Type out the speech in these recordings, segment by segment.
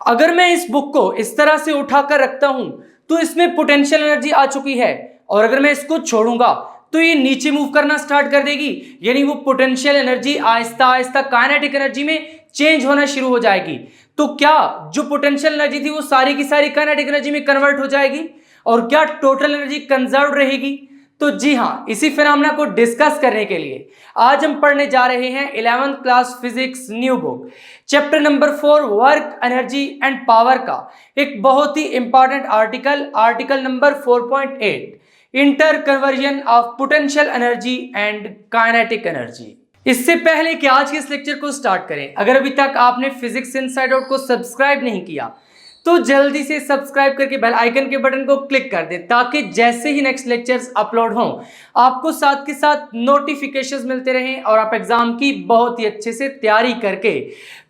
अगर मैं इस बुक को इस तरह से उठाकर रखता हूं तो इसमें पोटेंशियल एनर्जी आ चुकी है, और अगर मैं इसको छोड़ूंगा तो ये नीचे मूव करना स्टार्ट कर देगी, यानी वो potential energy Aahista Aahista kinetic energy में चेंज होना शुरू हो जाएगी। तो क्या जो पोटेंशियल एनर्जी थी वो सारी की सारी काइनेटिक एनर्जी में कन्वर्ट हो जाएगी, और क्या टोटल एनर्जी कंजर्व रहेगी? तो जी हां, इसी फिनोमेना को डिस्कस करने के लिए आज हम पढ़ने जा रहे हैं 11th class physics new book chapter number 4 work energy and power का एक बहुत ही important article number 4.8 inter conversion of potential energy and kinetic energy. इससे पहले कि आज के इस लेक्चर को स्टार्ट करें, अगर अभी तक आपने फिजिक्स इनसाइड आउट को सब्सक्राइब नहीं किया तो जल्दी से सब्सक्राइब करके बेल आइकन के बटन को क्लिक कर दें, ताकि जैसे ही नेक्स्ट लेक्चर्स अपलोड हों आपको साथ के साथ नोटिफिकेशंस मिलते रहें और आप एग्जाम की बहुत ही अच्छे से तैयारी करके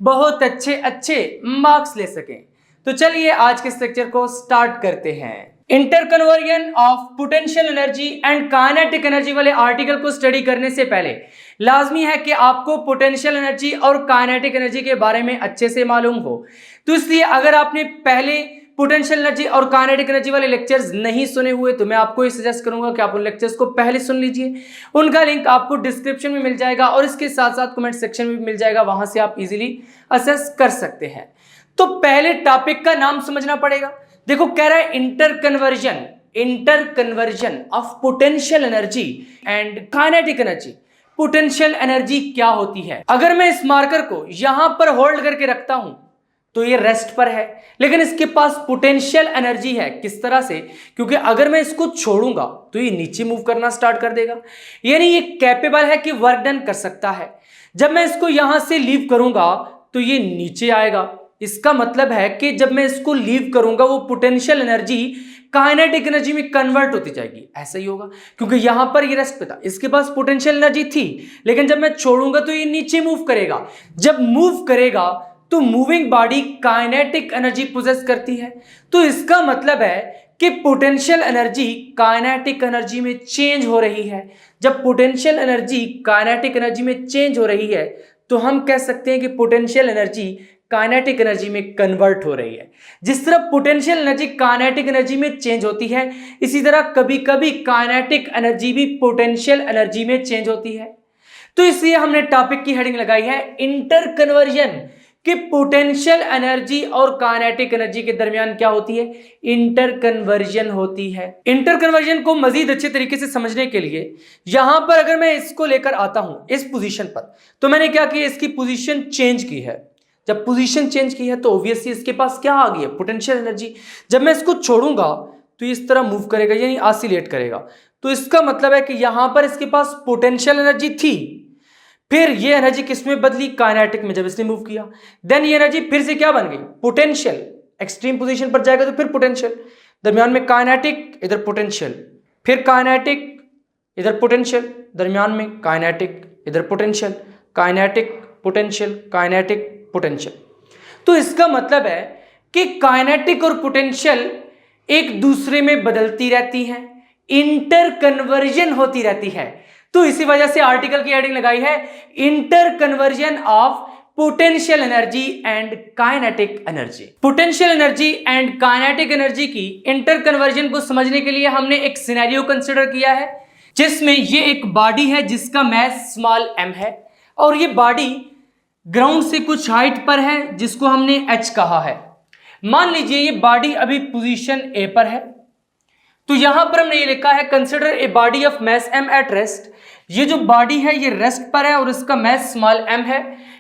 बहुत अच्छे मार्क्स ले सकें। तो चलिए आज के इस लेक्चर को स्टार्ट करते हैं। Interconversion of potential energy and kinetic energy वाले आर्टिकल को स्टडी करने से पहले लाजमी है कि आपको पोटेंशियल एनर्जी और काइनेटिक एनर्जी के बारे में अच्छे से मालूम हो। तो इसलिए अगर आपने पहले पोटेंशियल एनर्जी और काइनेटिक एनर्जी वाले लेक्चर्स नहीं सुने हुए तो मैं आपको ये सजेस्ट करूंगा कि आप उन लेक्चर्स को पहले सुन लीजिए। उनका लिंक आपको डिस्क्रिप्शन में मिल जाएगा और इसके साथ साथ कमेंट सेक्शन में भी मिल जाएगा, वहां से आप इजीली असेस कर सकते हैं। तो पहले टॉपिक का नाम समझना पड़ेगा। देखो, कह रहा है interconversion of potential energy and kinetic energy. Potential energy क्या होती है? अगर मैं इस मार्कर को यहां पर होल्ड करके रखता हूं तो ये रेस्ट पर है, लेकिन इसके पास पोटेंशियल एनर्जी है। किस तरह से? क्योंकि अगर मैं इसको छोड़ूंगा तो ये नीचे मूव करना स्टार्ट कर देगा, यानी ये कैपेबल है कि वर्क डन कर सकता है। जब मैं इसको यहां से लीव करूंगा तो ये नीचे आएगा। इसका मतलब है कि जब मैं इसको लीव करूंगा वो पोटेंशियल एनर्जी काइनेटिक एनर्जी में कन्वर्ट होती जाएगी। ऐसा ही होगा क्योंकि यहां पर ये रेस्ट पे था, इसके पास पोटेंशियल एनर्जी थी, लेकिन जब मैं छोड़ूंगा तो ये नीचे मूव करेगा। जब मूव करेगा तो moving body kinetic energy possess करती है। तो इसका मतलब है कि पोटेंशियल एनर्जी काइनेटिक एनर्जी में चेंज हो रही है। जब पोटेंशियल एनर्जी काइनेटिक एनर्जी में चेंज हो रही है तो हम कह सकते हैं कि पोटेंशियल एनर्जी काइनेटिक एनर्जी में कन्वर्ट हो रही है। जिस तरह पोटेंशियल एनर्जी काइनेटिक एनर्जी में चेंज होती है, इसी तरह कभी कभी काइनेटिक एनर्जी भी पोटेंशियल एनर्जी में चेंज होती है। तो इसलिए हमने टॉपिक की हेडिंग लगाई है इंटरकन्वर्जन, कि पोटेंशियल एनर्जी और काइनेटिक एनर्जी के दरमियान क्या होती है? इंटरकन्वर्जन होती है। इंटरकन्वर्जन को मजीद अच्छे तरीके से समझने के लिए यहां पर अगर मैं इसको लेकर आता हूं इस पोजीशन पर, तो मैंने क्या किया? इसकी पोजीशन चेंज की है। जब पोजीशन चेंज की है तो ऑब्वियसली इसके पास क्या आ गई है? Potential energy. जब मैं इसको छोड़ूंगा तो इस तरह मूव करेगा, यानी ऑसिलेट करेगा। तो इसका मतलब है कि यहां पर इसके पास पोटेंशियल एनर्जी थी, फिर ये एनर्जी किसमें बदली? काइनेटिक में। जब इसने मूव किया देन ये एनर्जी फिर से क्या बन गई? पोटेंशियल। एक्सट्रीम पोजीशन पर जाएगा तो फिर पोटेंशियल, दरमियान में काइनेटिक, इधर पोटेंशियल, फिर काइनेटिक, इधर पोटेंशियल, दरमियान में काइनेटिक, इधर potential, kinetic, potential, kinetic, potential. तो इसका मतलब है कि काइनेटिक और पोटेंशियल एक दूसरे में बदलती रहती हैं, इंटरकन्वर्जन होती रहती है। तो इसी वजह से आर्टिकल की हेडिंग लगाई है interconversion of potential energy and kinetic energy. Potential energy and kinetic energy की इंटरकन्वर्जन को समझने के लिए हमने एक सिनेरियो कंसीडर किया है, जिसमें ये एक बॉडी है जिसका मास स्मॉल m है, और ये बॉडी ग्राउंड से कुछ हाइट पर है जिसको हमने h कहा है। मान लीजिए ये बॉडी अभी पोजीशन a पर है, तो यहां पर हमने ये लिखा है consider a body of mass m at rest. ये जो बॉडी है ये रेस्ट पर है और इसका मास स्मॉल m है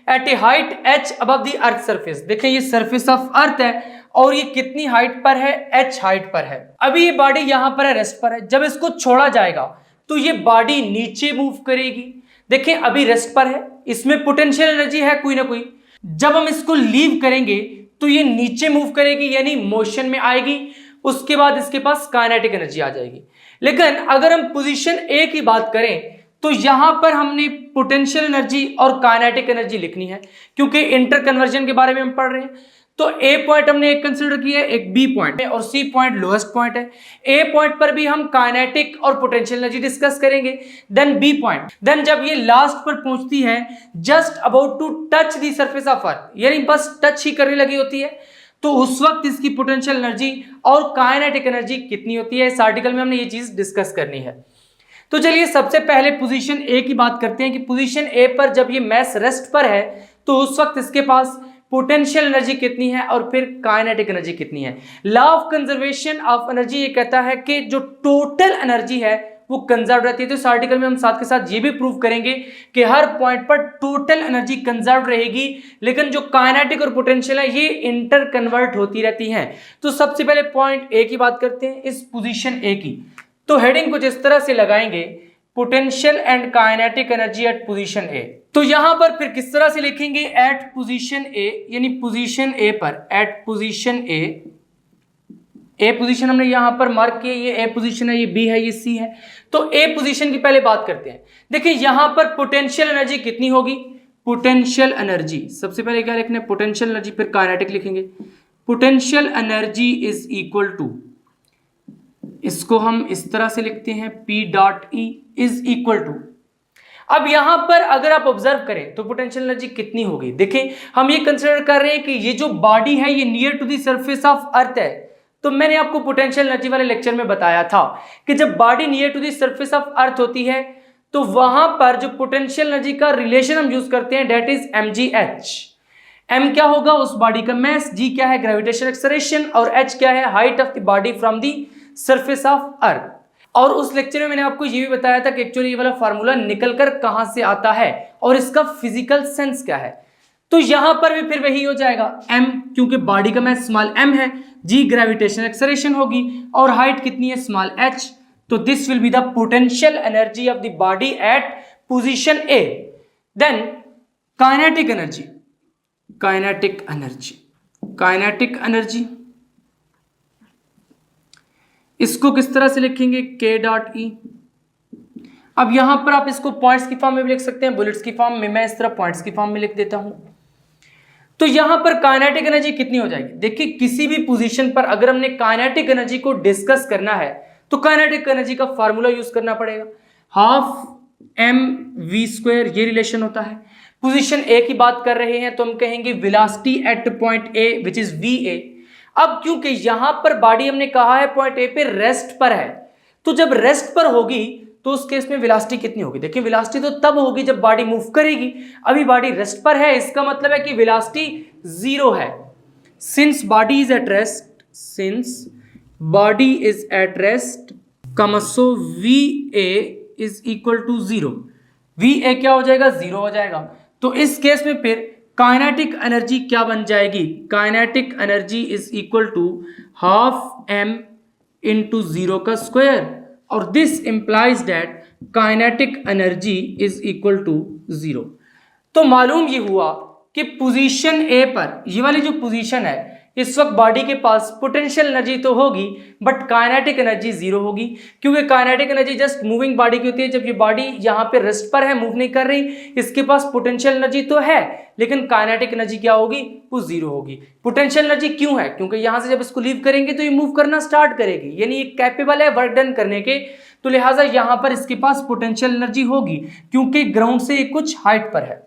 at a height h above the earth surface. देखें ये सरफेस ऑफ अर्थ है और ये कितनी हाइट पर है? h हाइट पर है। अभी ये बॉडी यहां पर है, रेस्ट पर है। जब इसको छोड़ा जाएगा तो ये बॉडी नीचे मूव करेगी। देखें अभी रेस्ट पर है, इसमें पोटेंशियल एनर्जी है कोई ना कोई। जब हम इसको लीव करेंगे तो ये नीचे मूव करेगी, यानी मोशन में आएगी। उसके बाद इसके पास काइनेटिक एनर्जी आ जाएगी। लेकिन अगर हम पोजीशन ए की बात करें तो यहां पर हमने पोटेंशियल एनर्जी और काइनेटिक एनर्जी लिखनी है, क्योंकि इंटरकन्वर्जन के बारे में हम पढ़ रहे हैं। तो ए पॉइंट हमने एक कंसीडर किया है, एक बी पॉइंट है और सी पॉइंट लोएस्ट पॉइंट है। ए पॉइंट पर भी हम काइनेटिक और पोटेंशियल एनर्जी डिस्कस करेंगे। देन बी पॉइंट, देन जब ये लास्ट पर पहुंचती है just about to touch the surface of earth, यानी बस टच ही करने लगी होती है, तो उस वक्त इसकी पोटेंशियल एनर्जी और काइनेटिक एनर्जी कितनी होती है। इस आर्टिकल में हमने ये चीज डिस्कस करनी है। तो चलिए सबसे पहले पोजीशन ए की बात करते हैं कि पोजीशन ए पर जब ये मैस रेस्ट पर है तो उस वक्त इसके पास पोटेंशियल एनर्जी कितनी है और फिर काइनेटिक एनर्जी कितनी है। Law of conservation of energy ये कहता है कि जो टोटल एनर्जी है वो कंजर्व रहती है। तो इस आर्टिकल में हम साथ के साथ ये भी प्रूव करेंगे कि हर पॉइंट पर टोटल एनर्जी कंजर्व रहेगी, लेकिन जो काइनेटिक और पोटेंशियल है ये इंटर कन्वर्ट होती रहती हैं। तो सबसे पहले पॉइंट ए की बात करते हैं, इस पोजीशन ए की। तो हेडिंग कुछ इस तरह से लगाएंगे, potential and kinetic energy at position A. तो यहां पर फिर किस तरह से लिखेंगे, एट पोजीशन ए, यानी पोजीशन ए पर, एट पोजीशन ए पोजीशन हमने यहां पर मार्क किया, ये ए पोजीशन है, ये बी है, ये सी है। तो ए पोजीशन की पहले बात करते हैं। देखिए यहां पर पोटेंशियल एनर्जी कितनी होगी, पोटेंशियल एनर्जी सबसे पहले क्या लिखना है, पोटेंशियल एनर्जी, फिर काइनेटिक लिखेंगे। Potential energy is equal to, इसको हम इस तरह से लिखते हैं, P dot E is equal to. अब यहां पर अगर आप ऑब्जर्व करें तो पोटेंशियल एनर्जी कितनी होगी, देखें हम ये कंसीडर कर रहे हैं कि ये जो बॉडी है ये near to the surface of earth है। तो मैंने आपको पोटेंशियल एनर्जी वाले लेक्चर में बताया था कि जब body near to the surface of earth होती है तो वहां पर जो पोटेंशियल एनर्जी का रिलेशन हम यूज करते हैं दैट इज mgh। m क्या होगा, उस बॉडी का मास, g क्या है ग्रेविटेशनल एक्सेलरेशन, और h क्या है height of the body from the surface of अर्थ। और उस लेक्चर में मैंने आपको ये भी बताया था कि एक्चुअली ये वाला फार्मूला निकलकर कहां से आता है और इसका फिजिकल सेंस क्या है। तो यहां पर भी फिर वही हो जाएगा, m क्योंकि बॉडी का मास स्मॉल m है, g ग्रेविटेशनल एक्सेलरेशन होगी और हाइट कितनी है स्मॉल h। तो this will be the potential energy of the body at position A। Then kinetic energy, kinetic energy, kinetic energy इसको किस तरह से लिखेंगे, K डॉट E। अब यहां पर आप इसको पॉइंट्स की फॉर्म में भी लिख सकते हैं, बुलेट्स की फॉर्म में, मैं इस तरह पॉइंट्स की फॉर्म में लिख देता हूं। तो यहां पर काइनेटिक एनर्जी कितनी हो जाएगी, देखिए किसी भी पोजीशन पर अगर हमने काइनेटिक एनर्जी को डिस्कस करना है तो काइनेटिक एनर्जी का फार्मूला यूज करना पड़ेगा, हाफ mv², ये रिलेशन होता है। पोजीशन ए की बात कर रहे हैं तो हम कहेंगे velocity at point A which is va। अब क्योंकि यहां पर बॉडी हमने कहा है पॉइंट ए पे रेस्ट पर है, तो जब रेस्ट पर होगी तो उस केस में वेलोसिटी कितनी होगी, देखिए वेलोसिटी तो तब होगी जब बॉडी मूव करेगी। अभी बॉडी रेस्ट पर है, इसका मतलब है कि वेलोसिटी 0 है। Since body is at rest, since body is at rest, कमसो va is equal to 0। va क्या हो जाएगा, 0 हो जाएगा। तो इस केस में फिर काइनेटिक एनर्जी क्या बन जाएगी, kinetic energy is equal to half m into 0 का स्क्वायर, और this implies that kinetic energy is equal to 0। तो मालूम ये हुआ कि पोजीशन ए पर, ये वाली जो पोजीशन है, इस वक्त बॉडी के पास पोटेंशियल एनर्जी तो होगी बट काइनेटिक एनर्जी 0 होगी, क्योंकि kinetic energy just moving body की होती है। जब ये बॉडी यहाँ पे रेस्ट पर है, मूव नहीं कर रही, इसके पास पोटेंशियल एनर्जी तो है लेकिन काइनेटिक एनर्जी क्या होगी, वो 0 होगी। पोटेंशियल एनर्जी क्यों है, क्योंकि यहाँ से जब इसको लीव करेंगे तो ये मूव करना स्टार्ट करेगी, यानी ये कैपेबल है वर्क डन करने के, तो लिहाजा यहाँ पर इसके पास पोटेंशियल एनर्जी होगी क्योंकि ग्राउंड से कुछ हाइट पर है।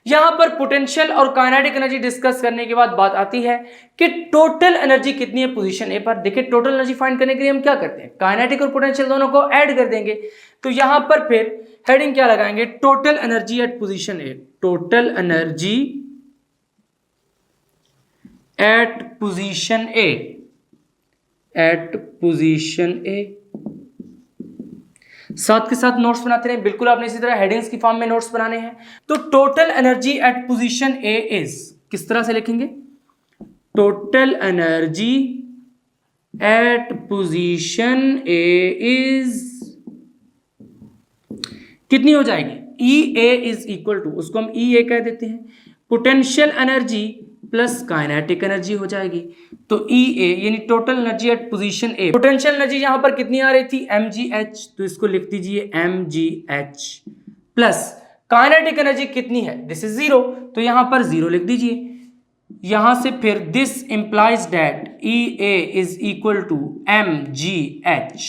यहां पर पोटेंशियल और काइनेटिक एनर्जी डिस्कस करने के बाद बात आती है कि टोटल एनर्जी कितनी है पोजीशन ए पर। देखिए टोटल एनर्जी फाइंड करने के लिए हम क्या करते हैं, काइनेटिक और पोटेंशियल दोनों को ऐड कर देंगे। तो यहां पर फिर हेडिंग क्या लगाएंगे, total energy at position A, total energy at position A, at position A. साथ के साथ नोट्स बनाते रहे, बिल्कुल आपने इसी तरह हेडिंग्स की फॉर्म में नोट्स बनाने हैं। तो total energy at position A is, किस तरह से लिखेंगे, total energy at position A is कितनी हो जाएगी, ई ए इज इक्वल टू, उसको हम ई ए कह देते हैं, potential energy plus kinetic energy हो जाएगी। तो ई ए यानी total energy at position A, potential energy यहां पर कितनी आ रही थी, mgh, तो इसको लिख दीजिए mgh, प्लस काइनेटिक एनर्जी कितनी है, दिस इज 0, तो यहां पर 0 लिख दीजिए। यहां से फिर this implies that E A is equal to mgh,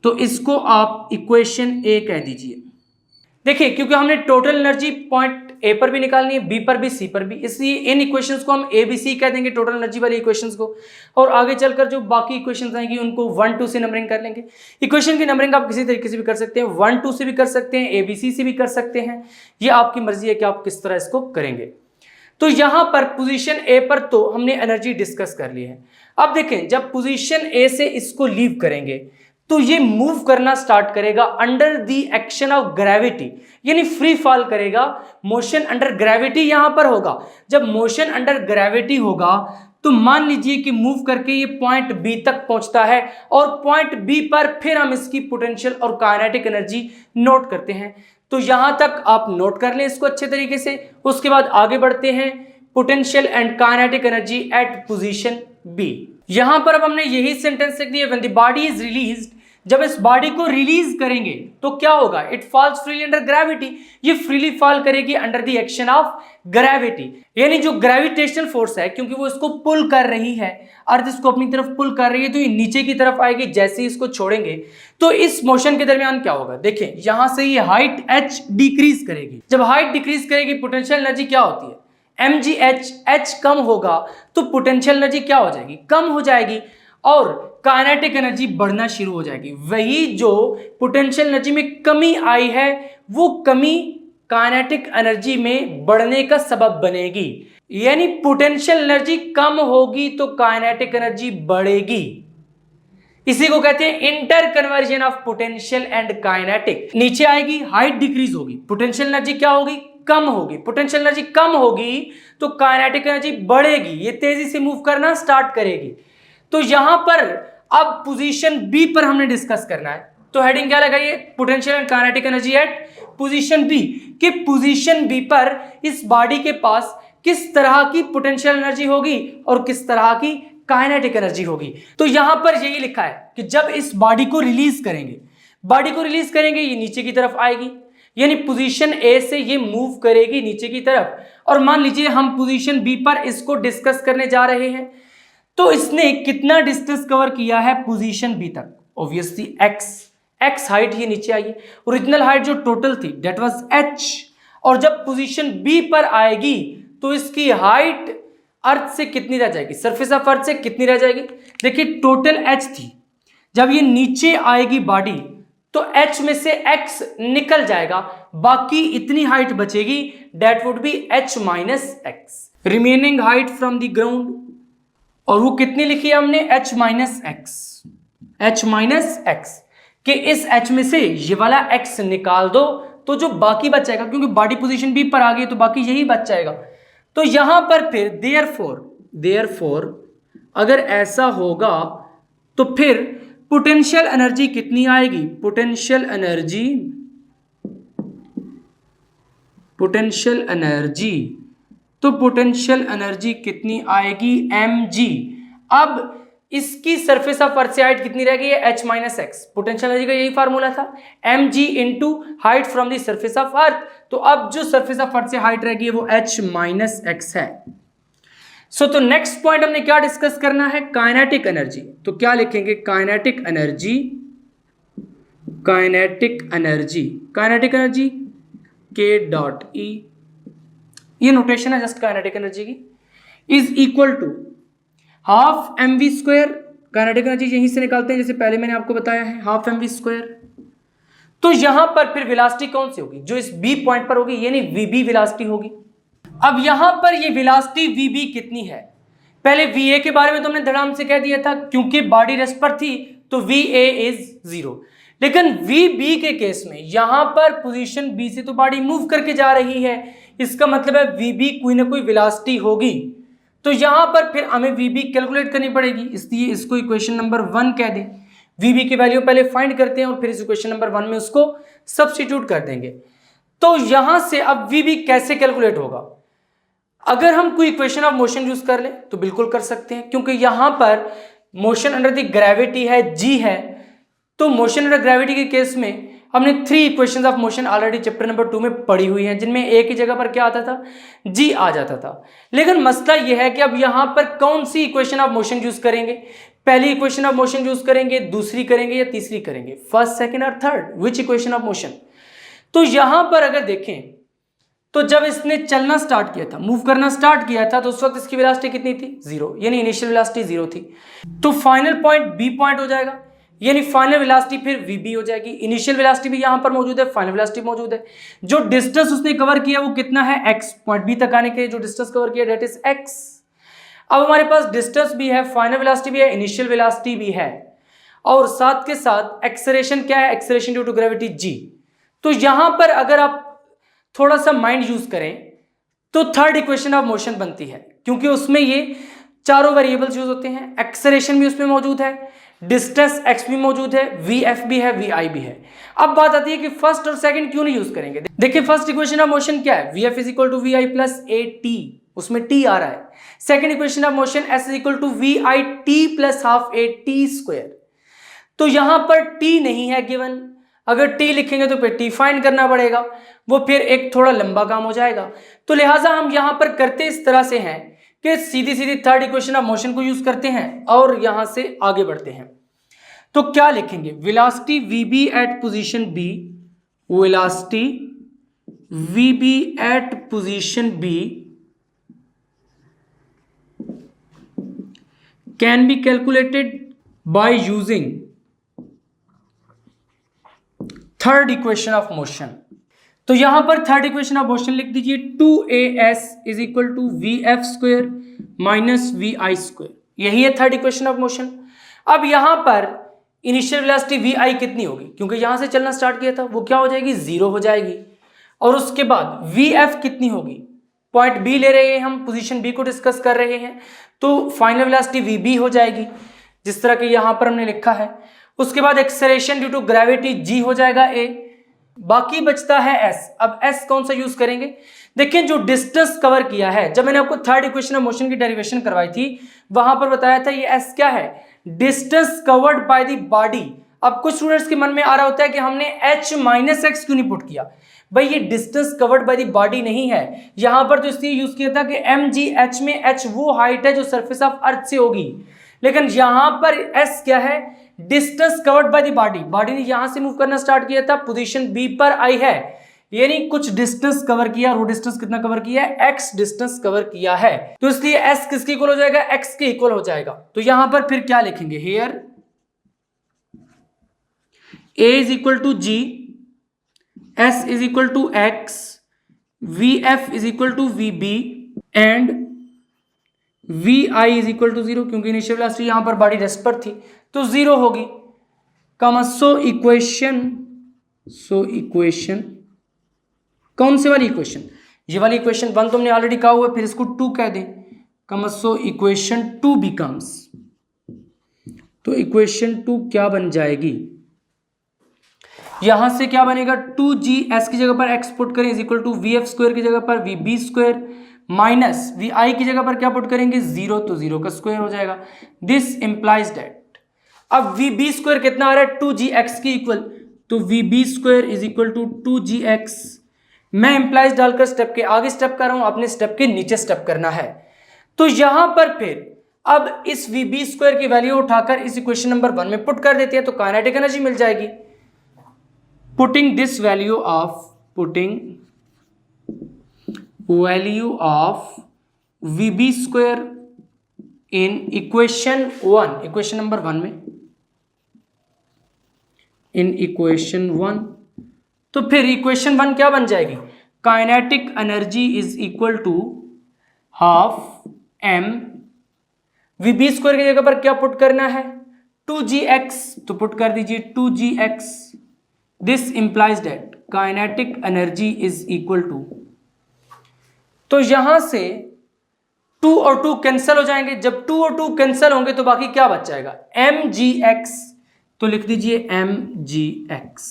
तो इसको आप इक्वेशन ए कह दीजिए। देखिए क्योंकि हमने टोटल एनर्जी पॉइंट ए पर भी निकालनी है, बी पर भी, सी पर भी, इसलिए इन इक्वेशंस को हम ए बी सी कह देंगे, टोटल एनर्जी वाली इक्वेशंस को। और आगे चलकर जो बाकी इक्वेशंस आएंगी उनको 1 2 से नंबरिंग कर लेंगे। इक्वेशन की नंबरिंग आप किसी तरीके से भी कर सकते हैं, 1 2 से भी कर सकते हैं, ए बी सी से भी कर सकते हैं, ये आपकी मर्जी है कि आप किस तरह इसको करेंगे। तो यहां पर पोजीशन ए पर तो हमने एनर्जी डिस्कस कर ली है। अब देखें, जब पोजीशन ए से इसको लीव करेंगे तो ये मूव करना स्टार्ट करेगा under the action of gravity, यानी फ्री फॉल करेगा, मोशन अंडर ग्रेविटी यहां पर होगा। जब मोशन अंडर ग्रेविटी होगा तो मान लीजिए कि मूव करके ये पॉइंट बी तक पहुंचता है और पॉइंट बी पर फिर हम इसकी पोटेंशियल और काइनेटिक एनर्जी नोट करते हैं। तो यहां तक आप नोट कर लें इसको अच्छे तरीके से। उसके बाद आगे बढ़ते हैं, potential and kinetic energy at position B. यहां पर अब हमने यही सेंटेंस लिख दिया, when the body is released, जब इस बॉडी को रिलीज करेंगे तो क्या होगा, it falls freely under gravity, ये फ्रीली फॉल करेगी under the action of gravity, यानी जो ग्रेविटेशनल फोर्स है, क्योंकि वो इसको पुल कर रही है, अर्थ इसको अपनी तरफ पुल कर रही है, तो ये नीचे की तरफ आएगी। जैसे ही इसको छोड़ेंगे तो इस मोशन के दरमियान क्या होगा, देखें यहां से ये हाइट h डिक्रीज करेगी। जब हाइट डिक्रीज करेगी पोटेंशियल एनर्जी क्या होती है, mgh, h कम होगा तो पोटेंशियल एनर्जी क्या हो जाएगी, कम हो जाएगी और काइनेटिक एनर्जी बढ़ना शुरू हो जाएगी। वही जो पोटेंशियल एनर्जी में कमी आई है वो कमी काइनेटिक एनर्जी में बढ़ने का सबब बनेगी, यानी पोटेंशियल एनर्जी कम होगी तो काइनेटिक एनर्जी बढ़ेगी। इसी को कहते हैं inter conversion of potential and kinetic. नीचे आएगी, हाइट डिक्रीज होगी, पोटेंशियल एनर्जी क्या होगी, कम होगी। पोटेंशियल एनर्जी कम होगी तो काइनेटिक एनर्जी बढ़ेगी, ये तेजी से मूव करना स्टार्ट करेगी। तो यहां पर अब पोजीशन बी पर हमने डिस्कस करना है, तो हेडिंग क्या लगाइए, potential and kinetic energy at position B, कि पोजीशन बी पर इस बॉडी के पास किस तरह की पोटेंशियल एनर्जी होगी और किस तरह की काइनेटिक एनर्जी होगी। तो यहां पर यही लिखा है कि जब इस बॉडी को रिलीज करेंगे, बॉडी को रिलीज करेंगे ये नीचे की तरफ आएगी, यानी पोजीशन ए से ये मूव करेगी नीचे की तरफ। और मान लीजिए हम पोजीशन बी पर इसको डिस्कस करने जा रहे हैं, तो इसने कितना डिस्टेंस कवर किया है पोजीशन बी तक, ऑब्वियसली x हाइट ये नीचे आई है, ओरिजिनल हाइट जो टोटल थी दैट वाज h, और जब पोजीशन बी पर आएगी तो इसकी हाइट अर्थ से कितनी रह जाएगी, सरफेस ऑफ अर्थ से कितनी रह जाएगी, देखिए टोटल h थी, जब ये नीचे आएगी बॉडी तो h में से x निकल जाएगा, बाकी इतनी हाइट बचेगी, that would B h minus x, remaining height from the ground. और वो कितनी लिखी है हमने, h माइनस एक्स, कि इस h में से ये वाला x निकाल दो तो जो बाकी बच जाएगा, क्योंकि बॉडी पोजीशन बी पर आ गई तो बाकी यही बच जाएगा। तो यहां पर फिर देयरफॉर अगर ऐसा होगा तो फिर पोटेंशियल एनर्जी कितनी आएगी, पोटेंशियल एनर्जी कितनी आएगी, mg। अब इसकी सरफेस ऑफ अर्थ से हाइट कितनी रह गई है, h minus x, potential energy का यही फार्मूला था, mg into height from the surface of अर्थ। तो अब जो सरफेस ऑफ अर्थ से हाइट रह गई है वो h माइनस एक्स है। तो नेक्स्ट पॉइंट हमने क्या डिस्कस करना है, काइनेटिक एनर्जी। तो क्या लिखेंगे, kinetic energy k dot E, ये नोटेशन है जस्ट काइनेटिक एनर्जी की, is equal to half mv square. Kinetic energy यहीं से निकालते हैं जैसे पहले मैंने आपको बताया है, हाफ mv स्क्वायर। तो यहां पर फिर वेलोसिटी कौन सी होगी, जो इस बी पॉइंट पर होगी, यानी vb वेलोसिटी होगी। अब यहां पर ये वेलोसिटी vb कितनी है, पहले va के बारे में तो हमने धड़ाम से कह दिया था, क्योंकि बॉडी रेस्ट पर थी तो va इज 0, लेकिन vb के केस में यहां पर पोजीशन बी से तो बॉडी मूव करके जा रही है, इसका मतलब है vb कोई ना कोई वेलोसिटी होगी। तो यहां पर फिर हमें vb कैलकुलेट करनी पड़ेगी, इसलिए इसको इक्वेशन नंबर 1 कह दें। vb की वैल्यू पहले फाइंड करते हैं और फिर इस इक्वेशन नंबर 1 में उसको सब्स्टिट्यूट कर देंगे। तो यहां से अब vb कैसे कैलकुलेट होगा, अगर हम कोई इक्वेशन ऑफ मोशन यूज कर लें तो बिल्कुल कर सकते हैं, क्योंकि यहां पर मोशन अंडर द ग्रेविटी है, g है, तो मोशन अंडर ग्रेविटी के केस में हमने 3 equations of motion already chapter number 2 में पढ़ी हुई हैं, जिनमें एक ही जगह पर क्या आता था, g आ जाता था। लेकिन मसला यह है कि अब यहां पर कौन सी इक्वेशन ऑफ मोशन यूज करेंगे, पहली इक्वेशन ऑफ मोशन यूज करेंगे, दूसरी करेंगे या तीसरी करेंगे, फर्स्ट, सेकंड और third, which equation of motion. तो यहां पर अगर देखें तो जब इसने चलना स्टार्ट किया था, मूव करना स्टार्ट किया था, तो उस वक्त इसकी वेलोसिटी कितनी थी? 0, यानी इनिशियल वेलोसिटी 0 थी। तो फाइनल पॉइंट बी पॉइंट हो जाएगा, यानी फाइनल वेलोसिटी फिर वीबी हो जाएगी। इनिशियल वेलोसिटी भी यहां पर मौजूद है, फाइनल वेलोसिटी मौजूद है। जो डिस्टेंस उसने कवर किया वो कितना है? x। पॉइंट बी तक आने के लिए जो डिस्टेंस कवर किया दैट इज x। अब हमारे पास डिस्टेंस भी है, फाइनल वेलोसिटी भी है, इनिशियल वेलोसिटी भी है, और साथ के साथ एक्सेलरेशन क्या है? Acceleration due to gravity g। तो यहां पर अगर आप थोड़ा सा माइंड यूज करें तो थर्ड इक्वेशन ऑफ मोशन बनती है, क्योंकि उसमें ये चारों वेरिएबल्स यूज होते हैं। एक्सेलरेशन भी उसमें मौजूद है, डिस्टेंस x भी मौजूद है, vf भी है, vi भी है। अब बात आती है कि फर्स्ट और सेकंड क्यों नहीं यूज करेंगे। देखिए फर्स्ट इक्वेशन ऑफ मोशन क्या है? vf is equal to vi plus at, उसमें t आ रहा है। Second equation of motion s is equal to vit plus half at square. तो यहां पर t नहीं है गिवन, अगर t लिखेंगे तो फिर t फाइंड करना पड़ेगा, वो फिर एक थोड़ा लंबा काम हो जाएगा। तो लिहाजा हम यहां पर करते इस तरह से हैं कि सीधी सीधी थर्ड इक्वेशन ऑफ मोशन को यूज करते हैं और यहां से आगे बढ़ते हैं। तो क्या लिखेंगे? Velocity vb at position b, velocity vb at position b can be calculated by using third equation of motion. तो यहां पर थर्ड इक्वेशन ऑफ मोशन लिख दीजिए 2as is equal to vf square minus vi square, यही है third equation of motion. अब यहां पर इनिशियल वेलोसिटी vi कितनी होगी? क्योंकि यहां से चलना स्टार्ट किया था, वो क्या हो जाएगी? 0 हो जाएगी। और उसके बाद vf कितनी होगी? पॉइंट बी ले रहे हैं हम, पोजीशन बी को डिस्कस कर रहे हैं, तो फाइनल वेलोसिटी vb हो जाएगी जिस तरह के यहां पर हमने लिखा है। उसके बाद acceleration due to gravity g हो जाएगा a, बाकी बचता है s। अब s कौन सा यूज करेंगे? देखिए जो डिस्टेंस कवर किया है, जब मैंने आपको थर्ड इक्वेशन ऑफ मोशन की डेरिवेशन करवाई थी वहां पर बताया था ये s क्या है? Distance covered by the body. अब कुछ स्टूडेंट्स के मन में आ रहा होता है कि हमने h माइनस एक्स क्यों नहीं पुट किया? भाई ये distance covered by the body नहीं है, यहां पर तो इसलिए यूज किया था कि mgh में h वो हाइट है जो सरफेस ऑफ अर्थ से होगी, लेकिन यहां पर s क्या है? Distance covered by the body. Body ने यहां से मूव करना स्टार्ट किया था, पोजीशन बी पर आई है, यानी कुछ डिस्टेंस कवर किया। वो डिस्टेंस कितना कवर किया है? x डिस्टेंस कवर किया है, तो इसलिए s किसके इक्वल हो जाएगा? x के इक्वल हो जाएगा। तो यहां पर फिर क्या लिखेंगे? Here a is equal to g, s is equal to x, vf is equal to vb and vi is equal to 0, क्योंकि इनिशियल वेलोसिटी यहां पर बॉडी रेस्ट पर थी तो 0 होगी। कॉमा सो इक्वेशन कौन से वाली इक्वेशन? ये वाली इक्वेशन 1 तुमने ऑलरेडी कहा हुआ है, फिर इसको 2 कह दें। कॉमा सो इक्वेशन 2 बिकम्स, तो इक्वेशन 2 क्या बन जाएगी? यहां से क्या बनेगा? 2g's की जगह पर x पुट करें is equal to vf square की जगह पर vb स्क्वायर माइनस vi की जगह पर क्या पुट करेंगे? 0, तो 0 का स्क्वायर हो जाएगा। दिस इंप्लाइज दैट, अब vb स्क्वायर कितना आ रहा है? 2gx के इक्वल, तो vb square is equal to 2gx। मैं इंप्लाइज डालकर स्टेप के आगे स्टेप कर रहा हूं, अपने स्टेप के नीचे स्टेप करना है। तो यहां पर फिर अब इस vb स्क्वायर की वैल्यू उठाकर इस इक्वेशन नंबर 1 में पुट कर देते हैं, तो काइनेटिक एनर्जी मिल जाएगी। Putting this value of vb square in equation 1, equation number 1 में, इन इक्वेशन 1, तो फिर इक्वेशन 1 क्या बन जाएगी? Kinetic energy is equal to half m, vb square की जगह पर क्या पुट करना है? 2gx, तो पुट कर दीजिए 2gx। This implies that kinetic energy is equal to, तो यहां से 2 और 2 कैंसिल हो जाएंगे। जब 2 और 2 कैंसिल होंगे तो बाकी क्या बच जाएगा? mgx, तो लिख दीजिए mgx।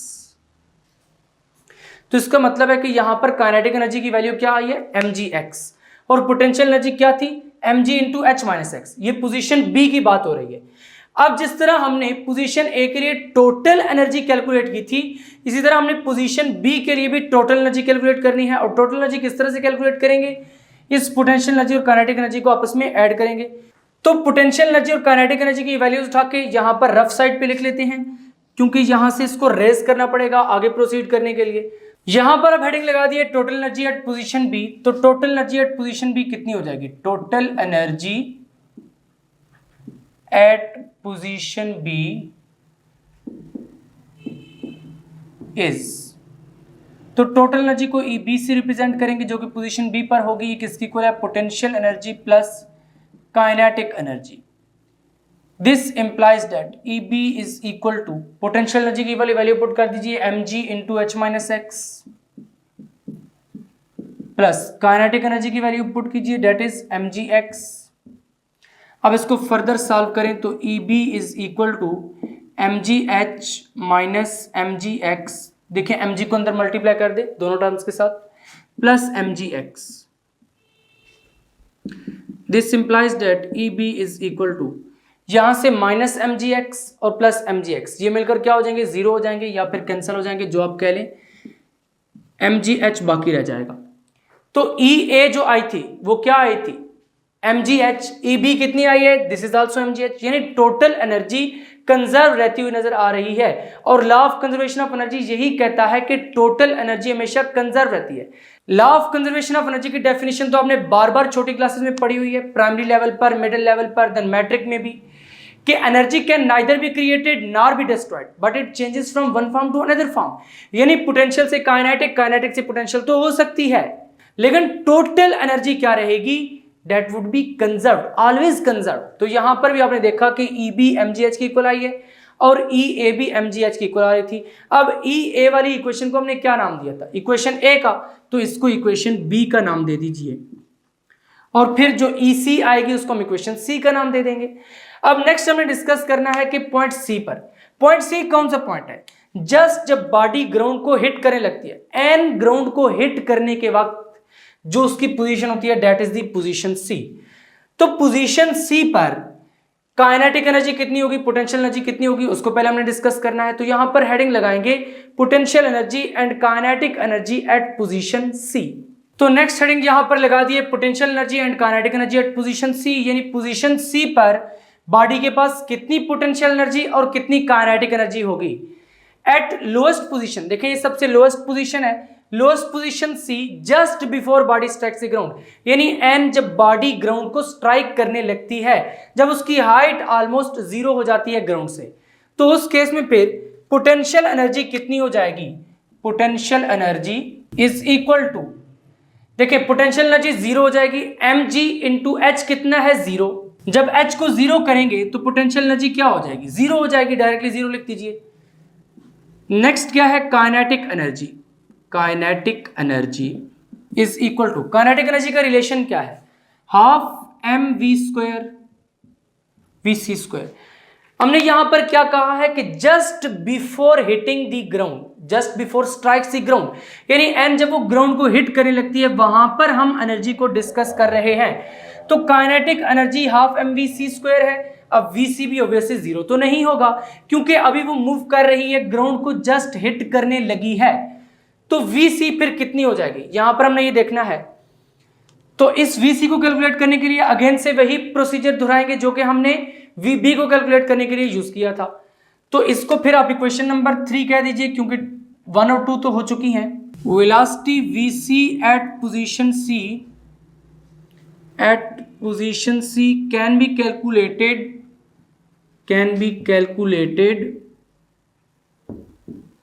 तो इसका मतलब है कि यहां पर काइनेटिक एनर्जी की वैल्यू क्या आई है? mgx, और पोटेंशियल एनर्जी क्या थी? mg into h minus x. ये पोजीशन बी की बात हो रही है। अब जिस तरह हमने पोजीशन ए के लिए टोटल एनर्जी कैलकुलेट की थी, इसी तरह हमने पोजीशन बी के लिए भी टोटल एनर्जी कैलकुलेट करनी है। और टोटल एनर्जी किस तरह से कैलकुलेट करेंगे? इस पोटेंशियल एनर्जी और काइनेटिक एनर्जी को आपस में ऐड करेंगे। तो पोटेंशियल एनर्जी और काइनेटिक एनर्जी की वैल्यूज उठा के यहां पर रफ साइड पे लिख लेते हैं, क्योंकि यहां से इसको रेज करना पड़ेगा आगे प्रोसीड करने के लिए। यहां पर अब हेडिंग लगा दी है total energy at position B, तो total energy at position B कितनी हो जाएगी? Total energy at position B is, तो टोटल एनर्जी को बी से रिप्रेजेंट करेंगे जो कि पोजीशन बी पर होगी। ये किसकी इक्वल है? Potential energy plus kinetic energy. This implies that EB is equal to, potential energy की वाली वैल्यू पुट कर दीजिए mg into h minus X, plus kinetic energy की वैल्यू पुट कीजिए डेट इज mgx। अब इसको फर्दर सॉल्व करें तो EB is equal to mgh minus mgx, देखिए mg को अंदर मल्टीप्लाई कर दे दोनों टर्म्स के साथ, plus mgx। This implies that EB is equal to, यहां से माइनस mgx और प्लस mgx ये मिलकर क्या हो जाएंगे? जीरो हो जाएंगे या फिर कैंसिल हो जाएंगे, जो आप कह लें। mgh बाकी रह जाएगा। तो EA जो आई थी वो क्या आई थी? mgh। EB कितनी आई है? This is also mgh। यानी टोटल एनर्जी कंजर्व रहती हुई नजर आ रही है, और law of conservation of energy यही कहता है कि टोटल एनर्जी हमेशा कंजर्व रहती है। Law of conservation of energy की डेफिनेशन तो आपने बार बार छोटी क्लासेस में पढ़ी हुई है, प्राइमरी लेवल पर, मिडिल लेवल पर, देन मैट्रिक में भी, कि energy can neither be created nor be destroyed but it changes from one form to another form. यानी पोटेंशियल से काइनेटिक, काइनेटिक से पोटेंशियल तो हो सकती है, लेकिन टोटल एनर्जी क्या रहेगी? That would be conserved, always conserved. तो यहां पर भी आपने देखा कि EB mgh की इक्वल आई है और EA भी mgh की इक्वल आ रही थी। अब EA वाली इक्वेशन को हमने क्या नाम दिया था? इक्वेशन A का, तो इसको इक्वेशन B का नाम दे दीजिए, और फिर जो EC आएगी उसको हम इक्वेशन C का नाम दे देंगे। अब नेक्स्ट हमें डिस्कस करना है कि पॉइंट C पर, पॉइंट C कौन सा पॉइंट है? जस्ट जब बॉडी ग्राउंड को हिट करने लगती है, एन ग्राउंड को हिट करने के वक्त जो उसकी पोजीशन होती है that is the position C। तो पोजीशन C पर काइनेटिक एनर्जी कितनी होगी, पोटेंशियल एनर्जी कितनी होगी, उसको पहले हमने डिस्कस करना है। तो यहां पर हेडिंग लगाएंगे potential energy and kinetic energy at position C। तो नेक्स्ट हेडिंग यहां पर लगा दिए potential energy and kinetic energy at position C, यानी पोजीशन C पर बॉडी के पास कितनी पोटेंशियल एनर्जी और कितनी काइनेटिक एनर्जी होगी एट लोएस्ट पोजीशन। देखिए ये सबसे लोएस्ट पोजीशन है, lowest position C just before body strikes the ground, यानी n जब बॉडी ग्राउंड को स्ट्राइक करने लगती है, जब उसकी हाइट ऑलमोस्ट जीरो हो जाती है ग्राउंड से, तो उस केस में फिर पोटेंशियल एनर्जी कितनी हो जाएगी? Potential energy is equal to, देखिए पोटेंशियल एनर्जी जीरो हो जाएगी, mg इंटू h कितना है? जीरो। जब h को जीरो करेंगे तो पोटेंशियल एनर्जी क्या हो जाएगी? जीरो हो जाएगी, डायरेक्टली जीरो लिख दीजिए। नेक्स्ट क्या है? Kinetic energy. Kinetic energy is equal to, kinetic energy का रिलेशन क्या है? Half mv square vc square. हमने यहां पर क्या कहा है कि just before hitting the ground, just before strikes the ground, यानी n जब वो ग्राउंड को हिट करने लगती है वहां पर हम एनर्जी को डिस्कस कर रहे हैं। तो kinetic energy half mvc square है। अब vc भी ऑब्वियसली जीरो तो नहीं होगा क्योंकि अभी वो मूव कर रही है, ग्राउंड को जस्ट हिट करने लगी है। तो vc फिर कितनी हो जाएगी? यहां पर हमने ये देखना है। तो इस vc को कैलकुलेट करने के लिए अगेन से वही प्रोसीजर दोहराएंगे जो कि हमने vb को कैलकुलेट करने के लिए यूज किया था। तो इसको फिर आप इक्वेशन नंबर 3 कह दीजिए क्योंकि 1 और 2 तो हो चुकी हैं। Velocity vc at position C can be calculated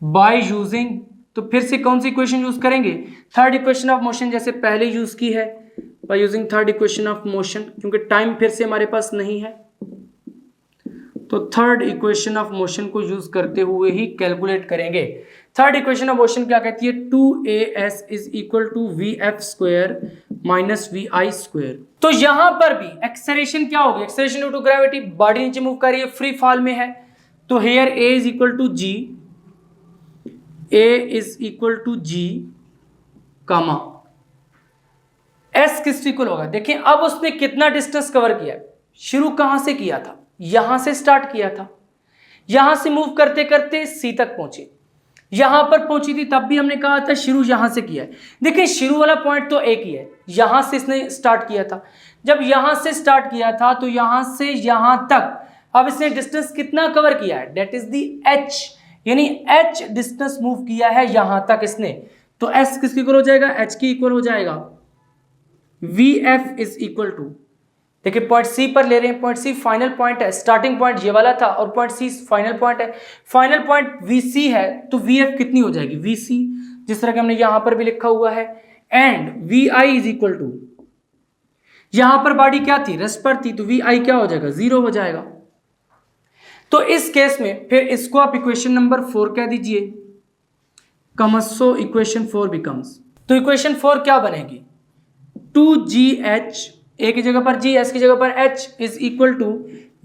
by using, तो फिर से कौन सी इक्वेशन यूज करेंगे? थर्ड इक्वेशन ऑफ मोशन, जैसे पहले यूज की है, by using third equation of motion, क्योंकि टाइम फिर से हमारे पास नहीं है। तो थर्ड इक्वेशन ऑफ मोशन को यूज करते हुए ही कैलकुलेट करेंगे। थर्ड इक्वेशन ऑफ मोशन क्या कहती है? 2as is equal to vf square minus vi square. तो यहां पर भी एक्सेलरेशन क्या होगी? Acceleration due to gravity, body नीचे मूव कर रही है, फ्री फॉल में है। तो here a is equal to g, a is equal to g comma s किस इक्वल होगा? देखिए अब उसने कितना डिस्टेंस कवर किया, शुरू कहां से किया था? यहां से स्टार्ट किया था, यहां से मूव करते करते C तक पहुंचे, यहां पर पहुंची थी तब भी हमने कहा था शुरू यहां से किया है। देखिए शुरू वाला पॉइंट तो एक ही है, यहां से इसने स्टार्ट किया था। जब यहां से स्टार्ट किया था तो यहां से यहां तक अब इसने डिस्टेंस कितना कवर किया है? दैट इज दी h, यानी h डिस्टेंस मूव किया है यहां तक इसने। तो S किसके इक्वल हो जाएगा, H की इक्वल हो जाएगा। VF इज इक्वल टू, देखिए पॉइंट सी पर ले रहे हैं, पॉइंट सी फाइनल पॉइंट है, स्टार्टिंग पॉइंट ये वाला था और पॉइंट सी फाइनल पॉइंट है, फाइनल पॉइंट VC है, तो VF कितनी हो जाएगी, VC, जिस तरह के हमने यहां पर भी लिखा हुआ है, and VI is equal to, यहां पर बॉडी क्या थी, रेस्ट पर थी, तो VI क्या हो जाएगा, 0 हो जाएगा। तो इस केस में फिर इसको आप इक्वेशन नंबर 4 कह दीजिए, कमसो इक्वेशन 4 बिकम्स, तो इक्वेशन 4 क्या बनेगी, 2GH, ए की जगह पर G, S की जगह पर H is equal to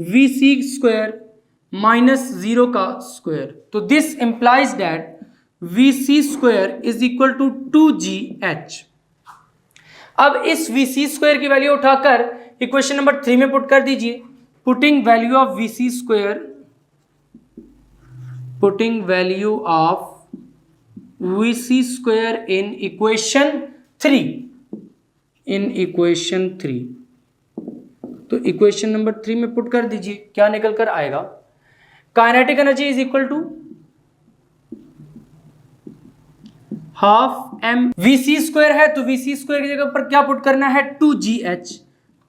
VC square minus 0 का स्क्वायर, तो this implies that VC square is equal to 2GH। अब इस VC स्क्वायर की वैल्यू उठाकर इक्वेशन नंबर 3 में पुट कर दीजिए, putting value of VC square, putting value of VC square in equation 3, in equation 3, तो इक्वेशन नंबर 3 में put कर दीजिए, क्या निकल कर आएगा, kinetic energy is equal to half m, VC square है तो VC स्क्वायर की जगह पर क्या पुट करना है, 2GH,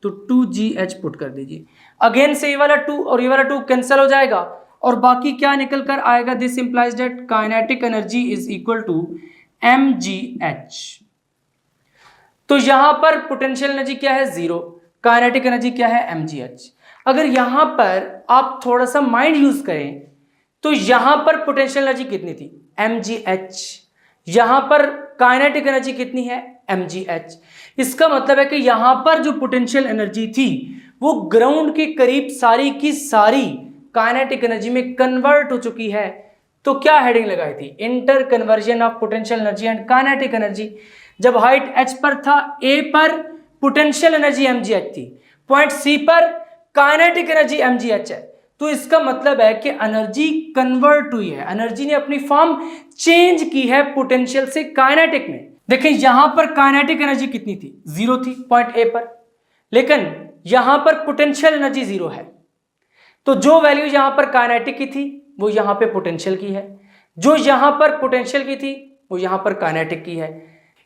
तो 2GH पुट कर दीजिए, अगेन से ये वाला 2 और ये वाला 2 कैंसिल हो जाएगा और बाकी क्या निकल कर आएगा, this implies that kinetic energy is equal to mgh। तो यहां पर पोटेंशियल एनर्जी क्या है, 0, काइनेटिक एनर्जी क्या है, mgh। अगर यहां पर आप थोड़ा सा माइंड यूज करें तो यहां पर पोटेंशियल एनर्जी कितनी थी, mgh, यहां पर काइनेटिक एनर्जी कितनी है, mgh। इसका मतलब है कि यहां पर जो पोटेंशियल एनर्जी थी वो ग्राउंड के करीब सारी की सारी काइनेटिक एनर्जी में कन्वर्ट हो चुकी है। तो क्या हेडिंग लगाई थी, inter conversion of potential energy and kinetic energy. जब हाइट h पर था, A पर पोटेंशियल एनर्जी mgh थी, पॉइंट C पर काइनेटिक एनर्जी mgh है, तो इसका मतलब है कि एनर्जी कन्वर्ट हुई है, एनर्जी ने अपनी फॉर्म चेंज की है पोटेंशियल से काइनेटिक में। देखिए यहां पर काइनेटिक एनर्जी कितनी थी, 0 थी पॉइंट A पर, लेकिन यहां पर पोटेंशियल एनर्जी 0 है, तो जो वैल्यू यहां पर काइनेटिक की थी वो यहां पे पोटेंशियल की है, जो यहां पर पोटेंशियल की थी वो यहां पर काइनेटिक की है।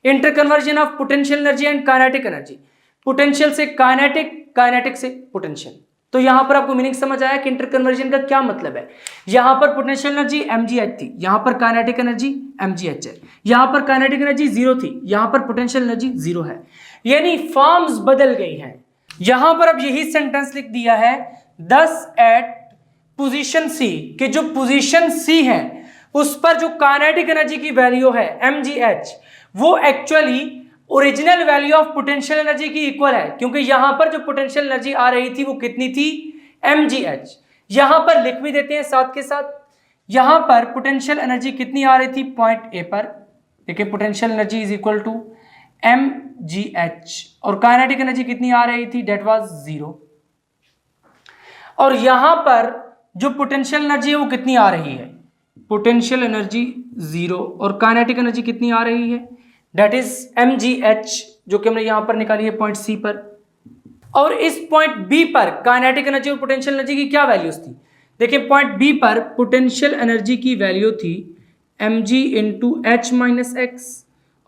Interconversion of potential energy and kinetic energy, potential से काइनेटिक, काइनेटिक से पोटेंशियल। तो यहां पर आपको मीनिंग समझ आया कि इंटरकन्वर्जन का क्या मतलब है। यहां पर पोटेंशियल एनर्जी mgh थी, यहां पर काइनेटिक एनर्जी mgh है, यहां पर काइनेटिक एनर्जी 0 थी, यहां पर पोटेंशियल एनर्जी 0 है, यानी फॉर्म्स बदल गई हैं। यहां पर अब यही सेंटेंस लिख दिया है, दस एट पोजीशन C, कि जो पोजीशन C है उस पर जो काइनेटिक एनर्जी की वैल्यू है mgh, वो actually original value of potential energy की इक्वल है, क्योंकि यहां पर जो पोटेंशियल एनर्जी आ रही थी वो कितनी थी, mgh। यहां पर लिख भी देते हैं साथ के साथ, यहां पर पोटेंशियल एनर्जी कितनी आ रही थी पॉइंट A पर, देखिए potential energy is equal to mgh, और काइनेटिक एनर्जी कितनी आ रही थी, डेट वाज 0। और यहां पर जो पोटेंशियल एनर्जी है वो कितनी आ रही है, पोटेंशियल एनर्जी 0, और काइनेटिक एनर्जी कितनी आ रही है, डेट इज mgh, जो कि हमने यहां पर निकाली है पॉइंट C पर। और इस पॉइंट B पर काइनेटिक एनर्जी और पोटेंशियल एनर्जी की क्या वैल्यूज थी, देखिए पॉइंट B पर पोटेंशियल एनर्जी की वैल्यू थी mg into h minus x,